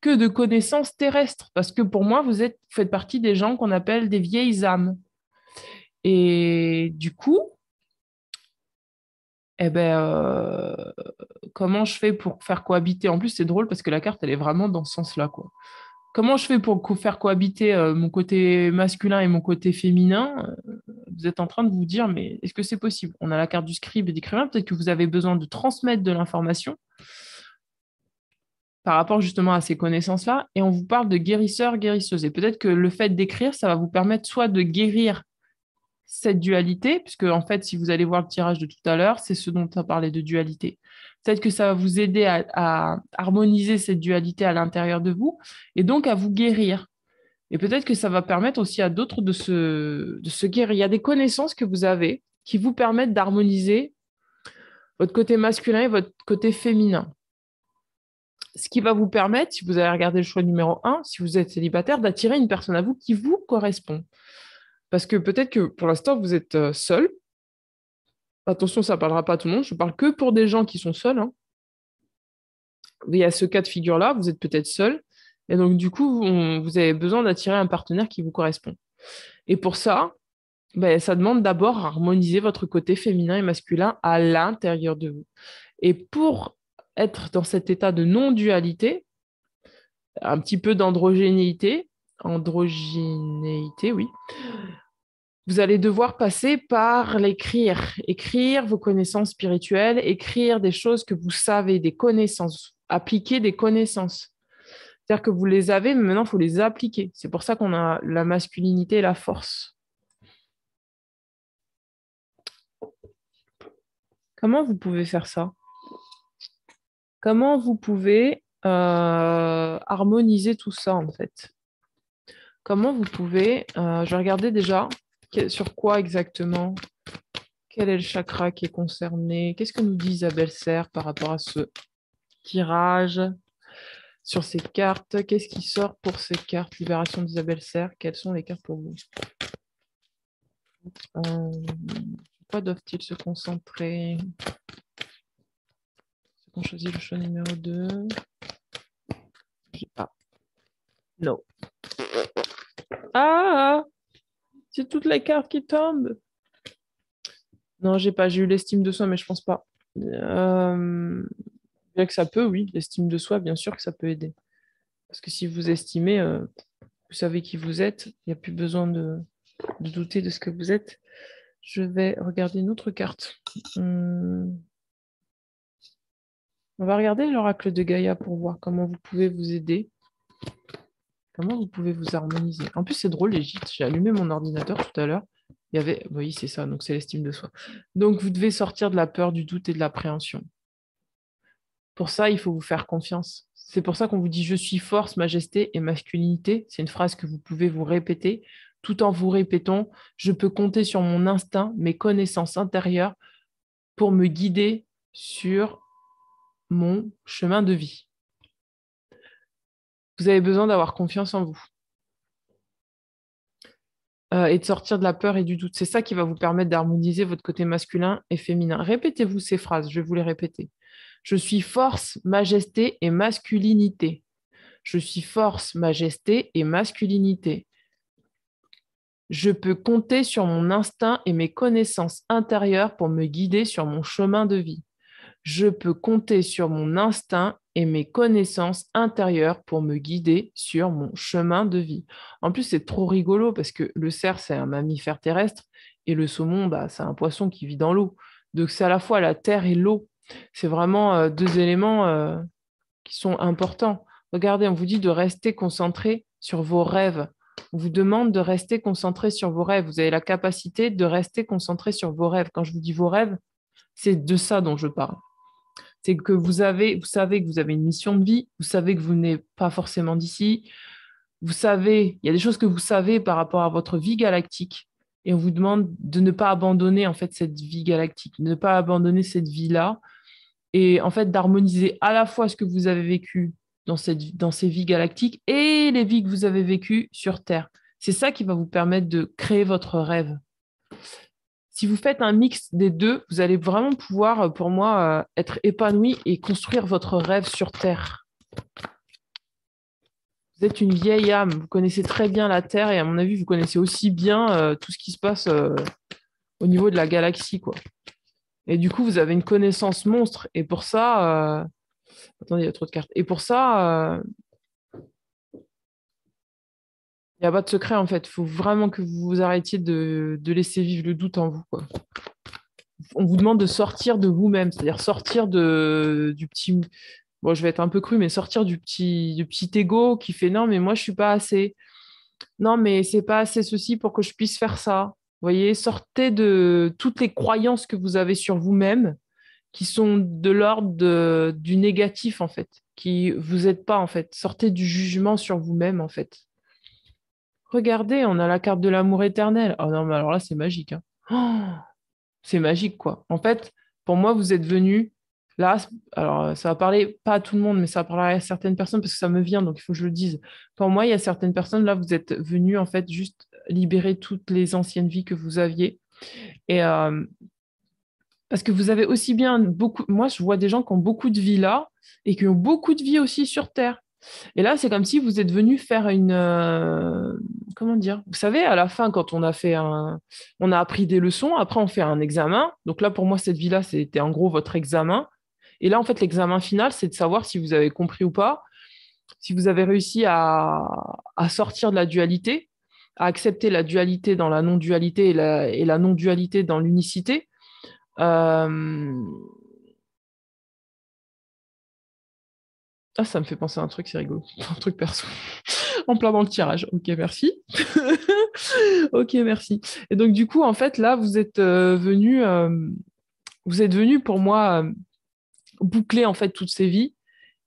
que de connaissances terrestres. Parce que pour moi, vous faites partie des gens qu'on appelle des vieilles âmes. Et du coup, eh ben, comment je fais pour faire cohabiter? En plus, c'est drôle parce que la carte, elle est vraiment dans ce sens-là, quoi. Comment je fais pour faire cohabiter mon côté masculin et mon côté féminin? Vous êtes en train de vous dire, mais est-ce que c'est possible? On a la carte du scribe et d'écrivain, peut-être que vous avez besoin de transmettre de l'information par rapport justement à ces connaissances-là, et on vous parle de guérisseur, guérisseuse. Et peut-être que le fait d'écrire, ça va vous permettre soit de guérir cette dualité, puisque en fait, si vous allez voir le tirage de tout à l'heure, c'est ce dont on parlait de dualité. Peut-être que ça va vous aider à harmoniser cette dualité à l'intérieur de vous et donc à vous guérir. Et peut-être que ça va permettre aussi à d'autres de se guérir. Il y a des connaissances que vous avez qui vous permettent d'harmoniser votre côté masculin et votre côté féminin. Ce qui va vous permettre, si vous allez regarder le choix numéro un, si vous êtes célibataire, d'attirer une personne à vous qui vous correspond. Parce que peut-être que pour l'instant, vous êtes seul. Attention, ça ne parlera pas à tout le monde. Je parle que pour des gens qui sont seuls, hein. Il y a ce cas de figure-là, vous êtes peut-être seul. Et donc, du coup, vous avez besoin d'attirer un partenaire qui vous correspond. Et pour ça, ben, ça demande d'abord à harmoniser votre côté féminin et masculin à l'intérieur de vous. Et pour être dans cet état de non-dualité, un petit peu androgénéité, oui, vous allez devoir passer par l'écrire, écrire vos connaissances spirituelles, écrire des choses que vous savez, des connaissances, appliquer des connaissances. C'est-à-dire que vous les avez, mais maintenant, il faut les appliquer. C'est pour ça qu'on a la masculinité et la force. Comment vous pouvez faire ça? Comment vous pouvez harmoniser tout ça, en fait? Comment vous pouvez... je vais regarder déjà sur quoi exactement, quel est le chakra qui est concerné, qu'est-ce que nous dit Isabelle Serre par rapport à ce tirage sur ces cartes. Qu'est-ce qui sort pour ces cartes? Libération d'Isabelle Serre, quelles sont les cartes pour vous? Quoi doivent-ils se concentrer? On choisit le choix numéro 2. Ah, non. Ah, c'est toutes les cartes qui tombent. Non, j'ai pas. J'ai eu l'estime de soi, mais je pense pas. Bien que ça peut, oui. L'estime de soi, bien sûr que ça peut aider. Parce que si vous estimez, vous savez qui vous êtes, il n'y a plus besoin de douter de ce que vous êtes. Je vais regarder une autre carte. On va regarder l'oracle de Gaïa pour voir comment vous pouvez vous aider, comment vous pouvez vous harmoniser. En plus, c'est drôle, l'Égypte. J'ai allumé mon ordinateur tout à l'heure. Il y avait, oui, c'est ça, donc c'est l'estime de soi. Donc, vous devez sortir de la peur, du doute et de l'appréhension. Pour ça, il faut vous faire confiance. C'est pour ça qu'on vous dit je suis force, majesté et masculinité. C'est une phrase que vous pouvez vous répéter tout en vous répétant je peux compter sur mon instinct, mes connaissances intérieures pour me guider sur mon chemin de vie. Vous avez besoin d'avoir confiance en vous et de sortir de la peur et du doute. C'est ça qui va vous permettre d'harmoniser votre côté masculin et féminin. Répétez-vous ces phrases, je vais vous les répéter. Je suis force, majesté et masculinité. Je suis force, majesté et masculinité. Je peux compter sur mon instinct et mes connaissances intérieures pour me guider sur mon chemin de vie. Je peux compter sur mon instinct et mes connaissances intérieures pour me guider sur mon chemin de vie. En plus, c'est trop rigolo parce que le cerf, c'est un mammifère terrestre et le saumon, bah, c'est un poisson qui vit dans l'eau. Donc, c'est à la fois la terre et l'eau. C'est vraiment deux éléments qui sont importants. Regardez, on vous dit de rester concentré sur vos rêves. On vous demande de rester concentré sur vos rêves. Vous avez la capacité de rester concentré sur vos rêves. Quand je vous dis vos rêves, c'est de ça dont je parle. C'est que vous savez que vous avez une mission de vie, vous savez que vous n'êtes pas forcément d'ici, vous savez, il y a des choses que vous savez par rapport à votre vie galactique, et on vous demande de ne pas abandonner en fait cette vie galactique, de ne pas abandonner cette vie-là, et en fait d'harmoniser à la fois ce que vous avez vécu dans ces vies galactiques et les vies que vous avez vécues sur Terre. C'est ça qui va vous permettre de créer votre rêve. Si vous faites un mix des deux, vous allez vraiment pouvoir, pour moi, être épanoui et construire votre rêve sur Terre. Vous êtes une vieille âme, vous connaissez très bien la Terre et à mon avis, vous connaissez aussi bien tout ce qui se passe au niveau de la galaxie, quoi. Et du coup, vous avez une connaissance monstre. Et pour ça, attendez, il y a trop de cartes. Et pour ça, il n'y a pas de secret, en fait. Il faut vraiment que vous vous arrêtiez de laisser vivre le doute en vous, quoi. On vous demande de sortir de vous-même, c'est-à-dire sortir du petit... Bon, je vais être un peu cru, mais sortir du petit ego qui fait non, mais moi, je suis pas assez. Non, mais c'est pas assez ceci pour que je puisse faire ça. Vous voyez, sortez de toutes les croyances que vous avez sur vous-même qui sont de l'ordre du négatif, en fait, qui vous aident pas, en fait. Sortez du jugement sur vous-même, en fait. Regardez, on a la carte de l'amour éternel. Oh non, mais alors là, c'est magique, hein. Oh, c'est magique, quoi. En fait, pour moi, vous êtes venu là. Alors, ça va parler pas à tout le monde, mais ça va parler à certaines personnes parce que ça me vient, donc il faut que je le dise. Pour moi, il y a certaines personnes là, vous êtes venus en fait juste libérer toutes les anciennes vies que vous aviez. Et parce que vous avez aussi bien beaucoup. Moi, je vois des gens qui ont beaucoup de vies là et qui ont beaucoup de vies aussi sur Terre. Et là, c'est comme si vous êtes venu faire une... comment dire? Vous savez, à la fin, quand on a fait un... On a appris des leçons, après on fait un examen. Donc là, pour moi, cette vie-là, c'était en gros votre examen. Et là, en fait, l'examen final, c'est de savoir si vous avez compris ou pas, si vous avez réussi à sortir de la dualité, à accepter la dualité dans la non-dualité et la non-dualité dans l'unicité. Euh, Ah, ça me fait penser à un truc, c'est rigolo. Un truc perso. En plein dans le tirage. Ok, merci. Ok, merci. Et donc, du coup, en fait, là, vous êtes venu pour moi boucler en fait toutes ces vies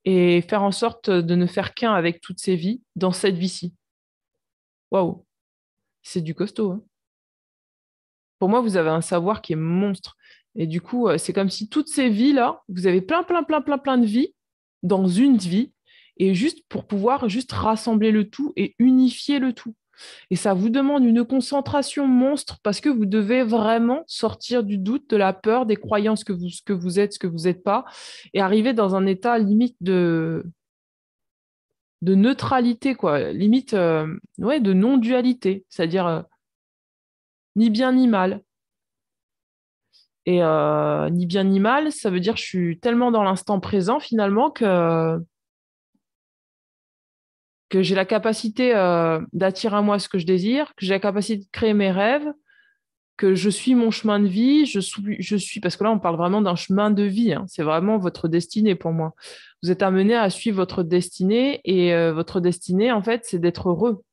et faire en sorte de ne faire qu'un avec toutes ces vies dans cette vie-ci. Waouh, c'est du costaud, hein. Pour moi, vous avez un savoir qui est monstre. Et du coup, c'est comme si toutes ces vies-là, vous avez plein de vies dans une vie, et juste pour pouvoir juste rassembler le tout et unifier le tout. Et ça vous demande une concentration monstre parce que vous devez vraiment sortir du doute, de la peur, des croyances ce que vous êtes, ce que vous n'êtes pas, et arriver dans un état limite de neutralité, quoi, limite ouais, de non-dualité, c'est-à-dire ni bien ni mal. Et ni bien ni mal, ça veut dire que je suis tellement dans l'instant présent finalement que j'ai la capacité d'attirer à moi ce que je désire, que j'ai la capacité de créer mes rêves, que je suis mon chemin de vie, je suis parce que là on parle vraiment d'un chemin de vie, hein, c'est vraiment votre destinée pour moi. Vous êtes amené à suivre votre destinée et votre destinée en fait c'est d'être heureux.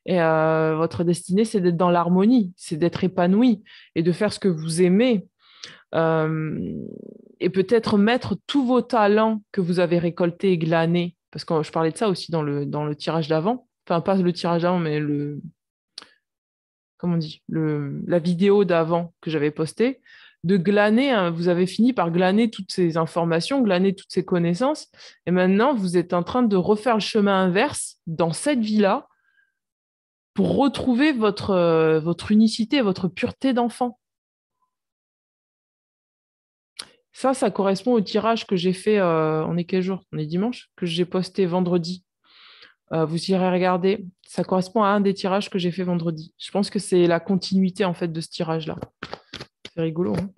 Et votre destinée c'est d'être dans l'harmonie, c'est d'être épanoui et de faire ce que vous aimez. Euh, et peut-être mettre tous vos talents que vous avez récoltés et glanés, parce que je parlais de ça aussi dans le tirage d'avant, enfin pas le tirage d'avant, mais comment on dit, la vidéo d'avant que j'avais postée, de glaner, hein, vous avez fini par glaner toutes ces informations, glaner toutes ces connaissances, et maintenant vous êtes en train de refaire le chemin inverse dans cette vie-là pour retrouver votre unicité, votre pureté d'enfant. Ça correspond au tirage que j'ai fait, on est quel jour? On est dimanche, que j'ai posté vendredi. Vous irez regarder. Ça correspond à un des tirages que j'ai fait vendredi. Je pense que c'est la continuité en fait de ce tirage-là. C'est rigolo, hein.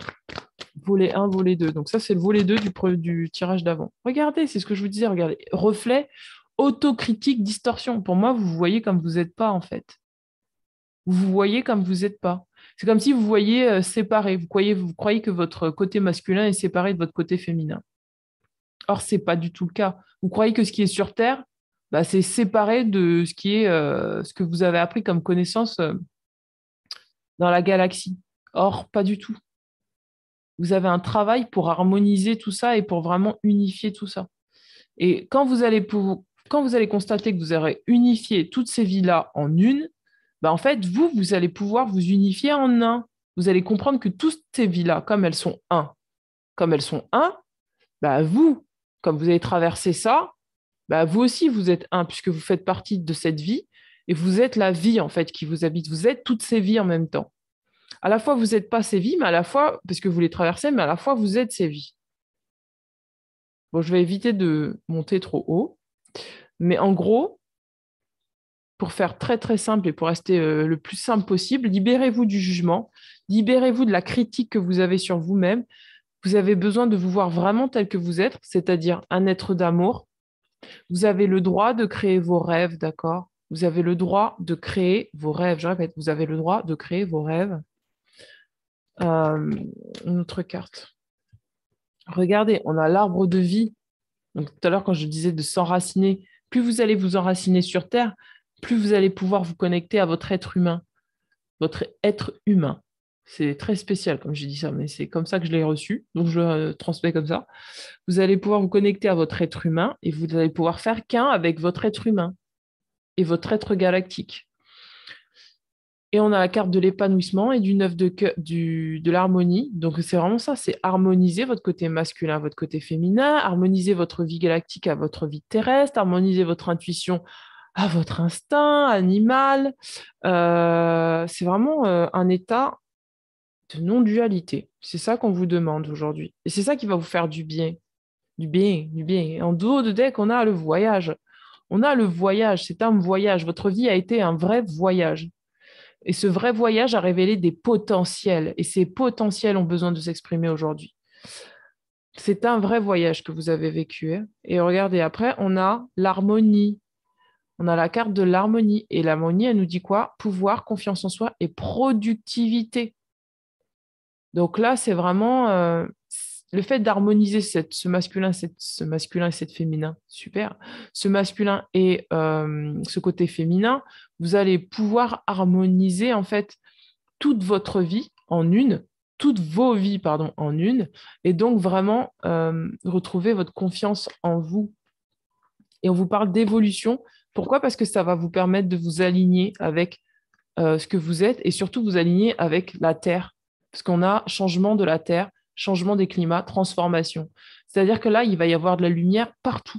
Volet 1, volet 2. Donc ça, c'est le volet 2 du tirage d'avant. Regardez, c'est ce que je vous disais, regardez. Reflet, autocritique, distorsion. Pour moi, vous vous voyez comme vous n'êtes pas, en fait. Vous vous voyez comme vous n'êtes pas. C'est comme si vous voyez séparé. Vous croyez que votre côté masculin est séparé de votre côté féminin. Or, ce n'est pas du tout le cas. Vous croyez que ce qui est sur Terre, bah, c'est séparé de ce qui est ce que vous avez appris comme connaissance dans la galaxie. Or, pas du tout. Vous avez un travail pour harmoniser tout ça et pour vraiment unifier tout ça. Et quand vous allez constater que vous aurez unifié toutes ces vies-là en une, bah en fait, vous allez pouvoir vous unifier en un. Vous allez comprendre que toutes ces vies-là, comme elles sont un, bah vous, comme vous avez traversé ça, bah vous aussi, vous êtes un, puisque vous faites partie de cette vie, et vous êtes la vie, en fait, qui vous habite. Vous êtes toutes ces vies en même temps. À la fois, vous n'êtes pas ces vies, mais à la fois, parce que vous les traversez, mais à la fois, vous êtes ces vies. Bon, je vais éviter de monter trop haut, mais en gros, pour faire très très simple et pour rester le plus simple possible, libérez-vous du jugement, libérez-vous de la critique que vous avez sur vous-même. Vous avez besoin de vous voir vraiment tel que vous êtes, c'est-à-dire un être d'amour. Vous avez le droit de créer vos rêves, d'accord? Vous avez le droit de créer vos rêves. Je répète, vous avez le droit de créer vos rêves. Une autre carte. Regardez, on a l'arbre de vie. Donc, tout à l'heure, quand je disais de s'enraciner, plus vous allez vous enraciner sur Terre, plus vous allez pouvoir vous connecter à votre être humain. Votre être humain. C'est très spécial, comme j'ai dit ça, mais c'est comme ça que je l'ai reçu. Donc, je le transmets comme ça. Vous allez pouvoir vous connecter à votre être humain et vous allez pouvoir faire qu'un avec votre être humain et votre être galactique. Et on a la carte de l'épanouissement et du neuf de l'harmonie. Donc, c'est vraiment ça, c'est harmoniser votre côté masculin à votre côté féminin, harmoniser votre vie galactique à votre vie terrestre, harmoniser votre intuition à votre instinct animal. C'est vraiment un état de non-dualité. C'est ça qu'on vous demande aujourd'hui. Et c'est ça qui va vous faire du bien. Du bien, du bien. En dos de deck, on a le voyage. On a le voyage, c'est un voyage. Votre vie a été un vrai voyage. Et ce vrai voyage a révélé des potentiels. Et ces potentiels ont besoin de s'exprimer aujourd'hui. C'est un vrai voyage que vous avez vécu, hein. Et regardez, après, on a l'harmonie. On a la carte de l'harmonie. Et l'harmonie, elle nous dit quoi? Pouvoir, confiance en soi et productivité. Donc là, c'est vraiment le fait d'harmoniser ce masculin et cette féminin, super. Ce masculin et ce côté féminin, vous allez pouvoir harmoniser en fait toute votre vie en une, toutes vos vies, pardon, en une, et donc vraiment retrouver votre confiance en vous. Et on vous parle d'évolution. Pourquoi? Parce que ça va vous permettre de vous aligner avec ce que vous êtes et surtout vous aligner avec la Terre. Parce qu'on a changement de la Terre, changement des climats, transformation. C'est-à-dire que là, il va y avoir de la lumière partout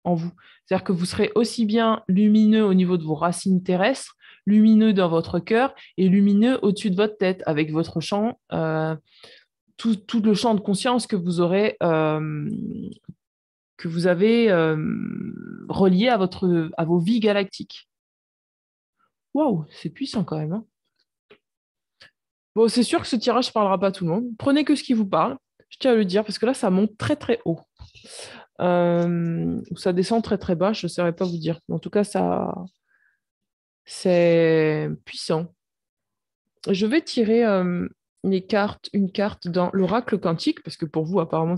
en vous. C'est-à-dire que vous serez aussi bien lumineux au niveau de vos racines terrestres, lumineux dans votre cœur et lumineux au-dessus de votre tête avec votre champ, tout le champ de conscience que vous avez relié à vos vies galactiques. Waouh, c'est puissant quand même, hein. Bon, c'est sûr que ce tirage ne parlera pas à tout le monde. Prenez que ce qui vous parle. Je tiens à le dire parce que là, ça monte très très haut. Ça descend très très bas, je ne saurais pas vous dire. En tout cas, c'est puissant. Je vais tirer une carte dans l'oracle quantique parce que pour vous, apparemment,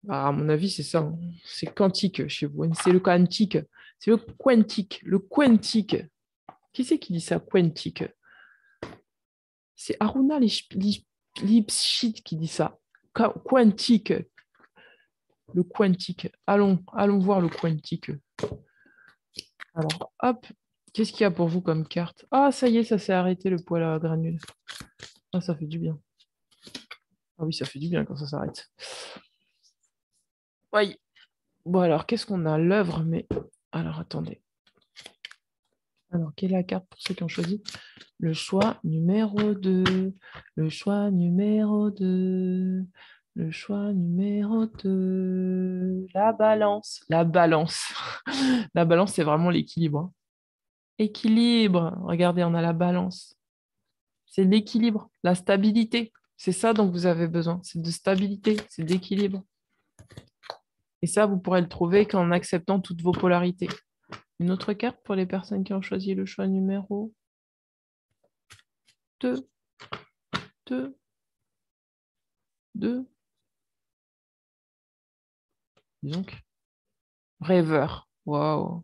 à mon avis, c'est ça, hein. C'est quantique chez vous, hein. C'est le quantique. C'est le quantique. Le quantique. Qui c'est qui dit ça, quantique? C'est Aruna Lipschitz qui dit ça. Quantique. Le quantique. Allons voir le quantique. Alors, hop. Qu'est-ce qu'il y a pour vous comme carte? Ah, ça y est, ça s'est arrêté le poil à granules. Ah, ça fait du bien. Ah oui, ça fait du bien quand ça s'arrête. Oui. Bon, alors, qu'est-ce qu'on a? L'œuvre, mais... Alors, attendez. Alors, quelle est la carte pour ceux qui ont choisi? Le choix numéro 2. Le choix numéro 2. Le choix numéro 2. La balance. La balance. La balance, c'est vraiment l'équilibre, hein. Équilibre. Regardez, on a la balance. C'est l'équilibre, la stabilité. C'est ça dont vous avez besoin. C'est de stabilité, c'est d'équilibre. Et ça, vous pourrez le trouver qu'en acceptant toutes vos polarités. Une autre carte pour les personnes qui ont choisi le choix numéro 2, 2, 2. Donc, rêveur. Waouh.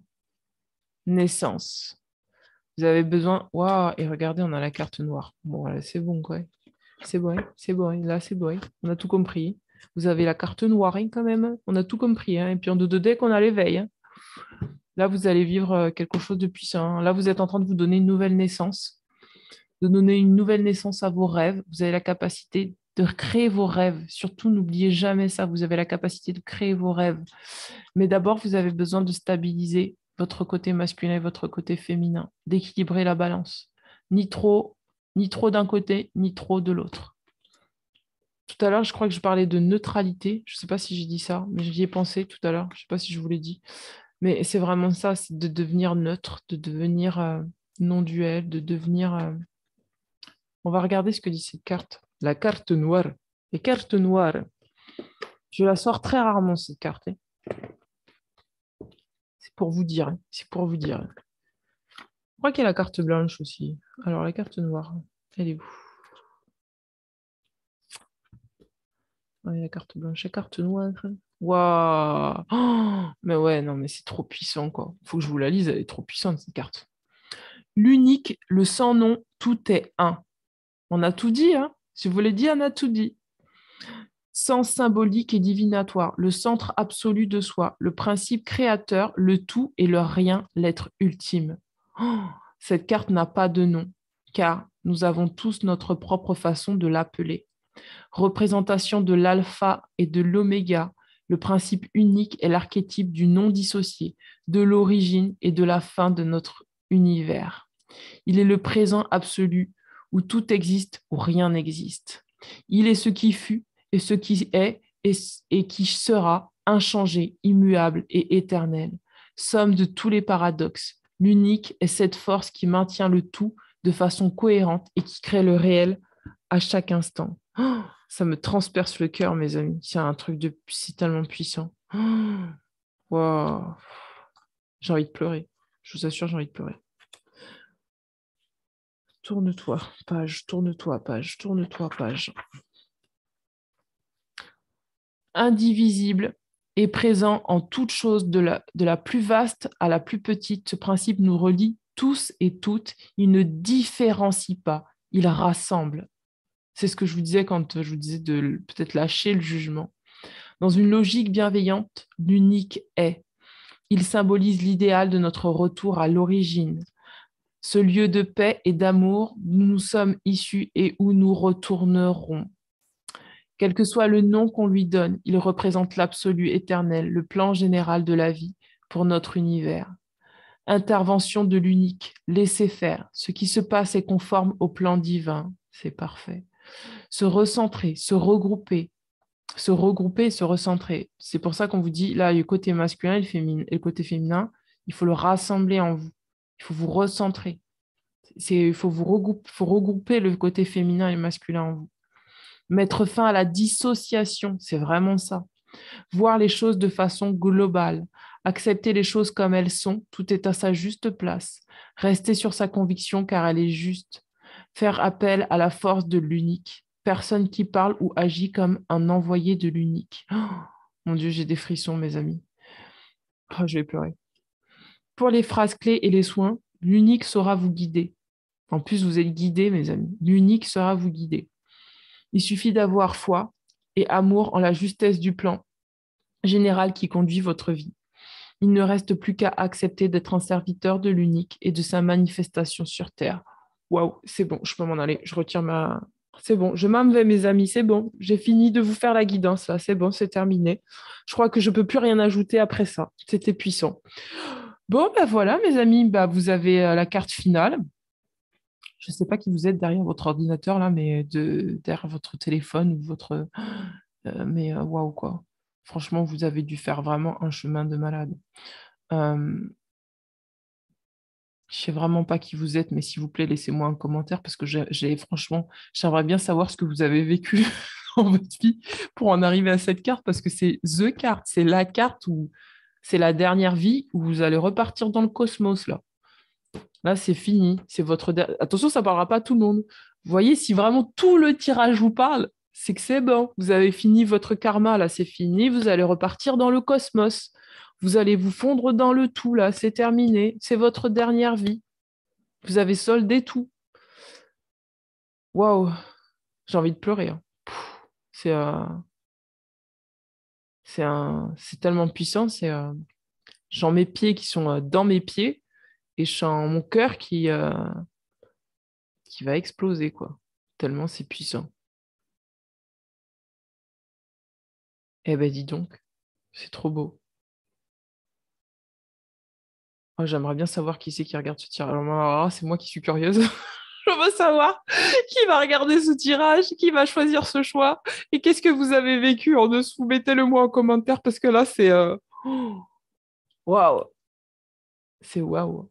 Naissance. Vous avez besoin. Waouh. Et regardez, on a la carte noire. Bon, voilà, c'est bon, quoi. C'est bon, c'est bon. Là, c'est bon. On a tout compris. Vous avez la carte noire, hein, quand même. On a tout compris, hein. Et puis en 2 deck, on a l'éveil, hein. Là, vous allez vivre quelque chose de puissant. Là, vous êtes en train de vous donner une nouvelle naissance, de donner une nouvelle naissance à vos rêves. Vous avez la capacité de créer vos rêves. Surtout, n'oubliez jamais ça. Vous avez la capacité de créer vos rêves. Mais d'abord, vous avez besoin de stabiliser votre côté masculin et votre côté féminin, d'équilibrer la balance. Ni trop d'un côté, ni trop de l'autre. Tout à l'heure, je crois que je parlais de neutralité. Je ne sais pas si j'ai dit ça, mais j'y ai pensé tout à l'heure. Je ne sais pas si je vous l'ai dit. Mais c'est vraiment ça, c'est de devenir neutre, de devenir non-duel, de devenir... On va regarder ce que dit cette carte. La carte noire. Les cartes noires. Je la sors très rarement, cette carte, hein. C'est pour vous dire, hein. C'est pour vous dire. Je crois qu'il y a la carte blanche aussi. Alors, la carte noire, elle est où? Ouais, la carte blanche, la carte noire. Waouh! Oh, mais ouais, non, mais c'est trop puissant, quoi. Il faut que je vous la lise, elle est trop puissante, cette carte. L'unique, le sans nom, tout est un. On a tout dit, hein? Si vous voulez dire, on a tout dit. Sens symbolique et divinatoire, le centre absolu de soi, le principe créateur, le tout et le rien, l'être ultime. Oh, cette carte n'a pas de nom, car nous avons tous notre propre façon de l'appeler. Représentation de l'alpha et de l'oméga, le principe unique est l'archétype du non dissocié, de l'origine et de la fin de notre univers. Il est le présent absolu, où tout existe, où rien n'existe. Il est ce qui fut et ce qui est et qui sera, inchangé, immuable et éternel. Somme de tous les paradoxes, l'unique est cette force qui maintient le tout de façon cohérente et qui crée le réel à chaque instant. Oh, ça me transperce le cœur, mes amis. C'est un truc de si tellement puissant. Oh, wow. J'ai envie de pleurer. Je vous assure, j'ai envie de pleurer. Tourne-toi, page, tourne-toi, page, tourne-toi, page. Indivisible et présent en toute chose, de la plus vaste à la plus petite. Ce principe nous relie tous et toutes. Il ne différencie pas, il rassemble. C'est ce que je vous disais quand je vous disais de peut-être lâcher le jugement. Dans une logique bienveillante, l'unique est. Il symbolise l'idéal de notre retour à l'origine, ce lieu de paix et d'amour d'où nous sommes issus et où nous retournerons. Quel que soit le nom qu'on lui donne, il représente l'absolu éternel, le plan général de la vie pour notre univers. Intervention de l'unique, laisser faire. Ce qui se passe est conforme au plan divin. C'est parfait. Se recentrer, se regrouper et se recentrer. C'est pour ça qu'on vous dit, là, le côté masculin et le côté féminin, il faut le rassembler en vous. Il faut vous recentrer. Il faut faut regrouper le côté féminin et masculin en vous. Mettre fin à la dissociation, c'est vraiment ça. Voir les choses de façon globale. Accepter les choses comme elles sont, tout est à sa juste place. Rester sur sa conviction car elle est juste. Faire appel à la force de l'unique. Personne qui parle ou agit comme un envoyé de l'unique. Oh, mon Dieu, j'ai des frissons, mes amis. Oh, je vais pleurer. Pour les phrases clés et les soins, l'unique saura vous guider. En plus, vous êtes guidés, mes amis. L'unique saura vous guider. Il suffit d'avoir foi et amour en la justesse du plan général qui conduit votre vie. Il ne reste plus qu'à accepter d'être un serviteur de l'unique et de sa manifestation sur Terre. Waouh, c'est bon, je peux m'en aller. Je retire C'est bon, je m'en vais, mes amis, c'est bon. J'ai fini de vous faire la guidance, là. C'est bon, c'est terminé. Je crois que je peux plus rien ajouter après ça. C'était puissant. Bon, ben voilà, mes amis, bah, vous avez la carte finale. Je ne sais pas qui vous êtes derrière votre ordinateur, là, mais derrière votre téléphone ou votre... mais waouh, quoi. Franchement, vous avez dû faire vraiment un chemin de malade. Euh, je sais vraiment pas qui vous êtes, mais s'il vous plaît, laissez-moi un commentaire parce que franchement, j'aimerais bien savoir ce que vous avez vécu dans votre vie pour en arriver à cette carte parce que c'est the carte, c'est la carte où c'est la dernière vie où vous allez repartir dans le cosmos là. Là, c'est fini, c'est Attention, ça parlera pas à tout le monde. Vous voyez, si vraiment tout le tirage vous parle, c'est que c'est bon. Vous avez fini votre karma, là, c'est fini. Vous allez repartir dans le cosmos. Vous allez vous fondre dans le tout, là, c'est terminé. C'est votre dernière vie. Vous avez soldé tout. Waouh, j'ai envie de pleurer, hein. C'est c'est tellement puissant. J'ai mes pieds qui sont dans mes pieds et j'ai mon cœur qui va exploser, quoi. Tellement c'est puissant. Eh ben, dis donc, c'est trop beau. Moi, j'aimerais bien savoir qui c'est qui regarde ce tirage. Alors, c'est moi qui suis curieuse. Je veux savoir qui va regarder ce tirage, qui va choisir ce choix et qu'est-ce que vous avez vécu en dessous. Mettez-le moi en commentaire parce que là, c'est waouh, c'est waouh.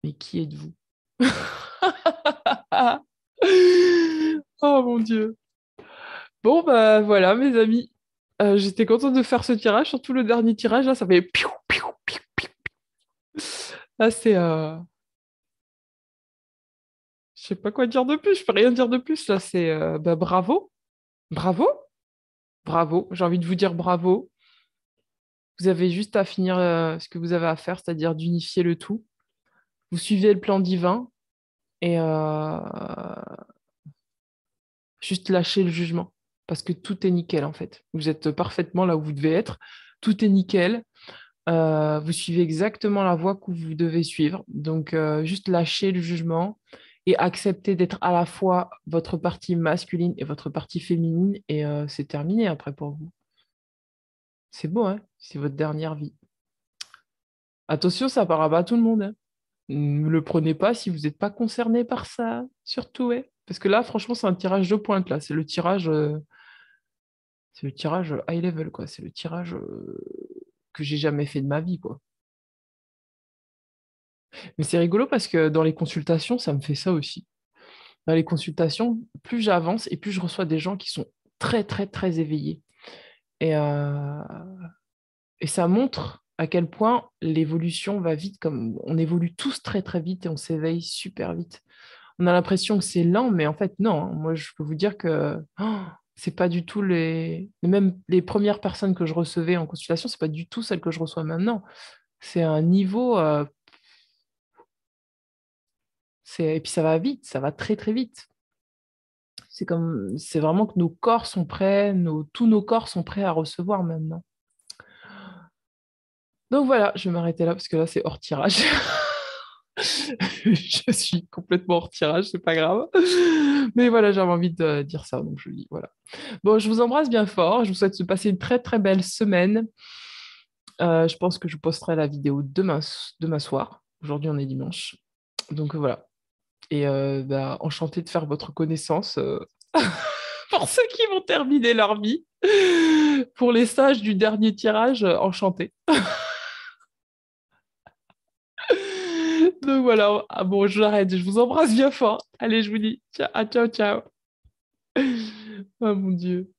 Mais qui êtes-vous? Oh mon Dieu. Bon, bah voilà, mes amis. J'étais contente de faire ce tirage, surtout le dernier tirage. Là, ça fait piou, piou, piou, piou. Là, je sais pas quoi dire de plus, je peux rien dire de plus. Là, c'est bah, bravo, bravo, bravo. J'ai envie de vous dire bravo. Vous avez juste à finir ce que vous avez à faire, c'est-à-dire d'unifier le tout. Vous suivez le plan divin et juste lâcher le jugement. Parce que tout est nickel, en fait. Vous êtes parfaitement là où vous devez être. Tout est nickel. Vous suivez exactement la voie que vous devez suivre. Donc, juste lâcher le jugement et accepter d'être à la fois votre partie masculine et votre partie féminine. Et c'est terminé après pour vous. C'est beau, hein? C'est votre dernière vie. Attention, ça parlera pas à tout le monde, hein. Ne le prenez pas si vous n'êtes pas concerné par ça, surtout, ouais. Parce que là, franchement, c'est un tirage de pointe, là. C'est le tirage high level, quoi. C'est le tirage que j'ai jamais fait de ma vie, quoi. Mais c'est rigolo parce que dans les consultations, ça me fait ça aussi. Dans les consultations, plus j'avance et plus je reçois des gens qui sont très, très, très éveillés. Et, euh, et ça montre à quel point l'évolution va vite, comme on évolue tous très, très vite et on s'éveille super vite. On a l'impression que c'est lent, mais en fait, non, hein. Moi, je peux vous dire que c'est pas du tout même les premières personnes que je recevais en consultation, c'est pas du tout celles que je reçois maintenant. C'est un niveau, et puis ça va vite, ça va très, très vite. C'est vraiment que nos corps sont prêts, tous nos corps sont prêts à recevoir maintenant. Donc voilà, je vais m'arrêter là parce que là, c'est hors tirage. Je suis complètement hors tirage, c'est pas grave. Mais voilà, j'avais envie de dire ça, donc je le dis, voilà. Bon, je vous embrasse bien fort. Je vous souhaite de passer une très très belle semaine. Je pense que je posterai la vidéo demain soir. Aujourd'hui, on est dimanche. Donc voilà. Et bah, enchanté de faire votre connaissance pour ceux qui vont terminer leur vie. Pour les sages du dernier tirage, enchanté. Donc voilà. Ah bon, j'arrête. Je vous embrasse bien fort. Allez, je vous dis ciao, ciao, ciao. Oh mon Dieu.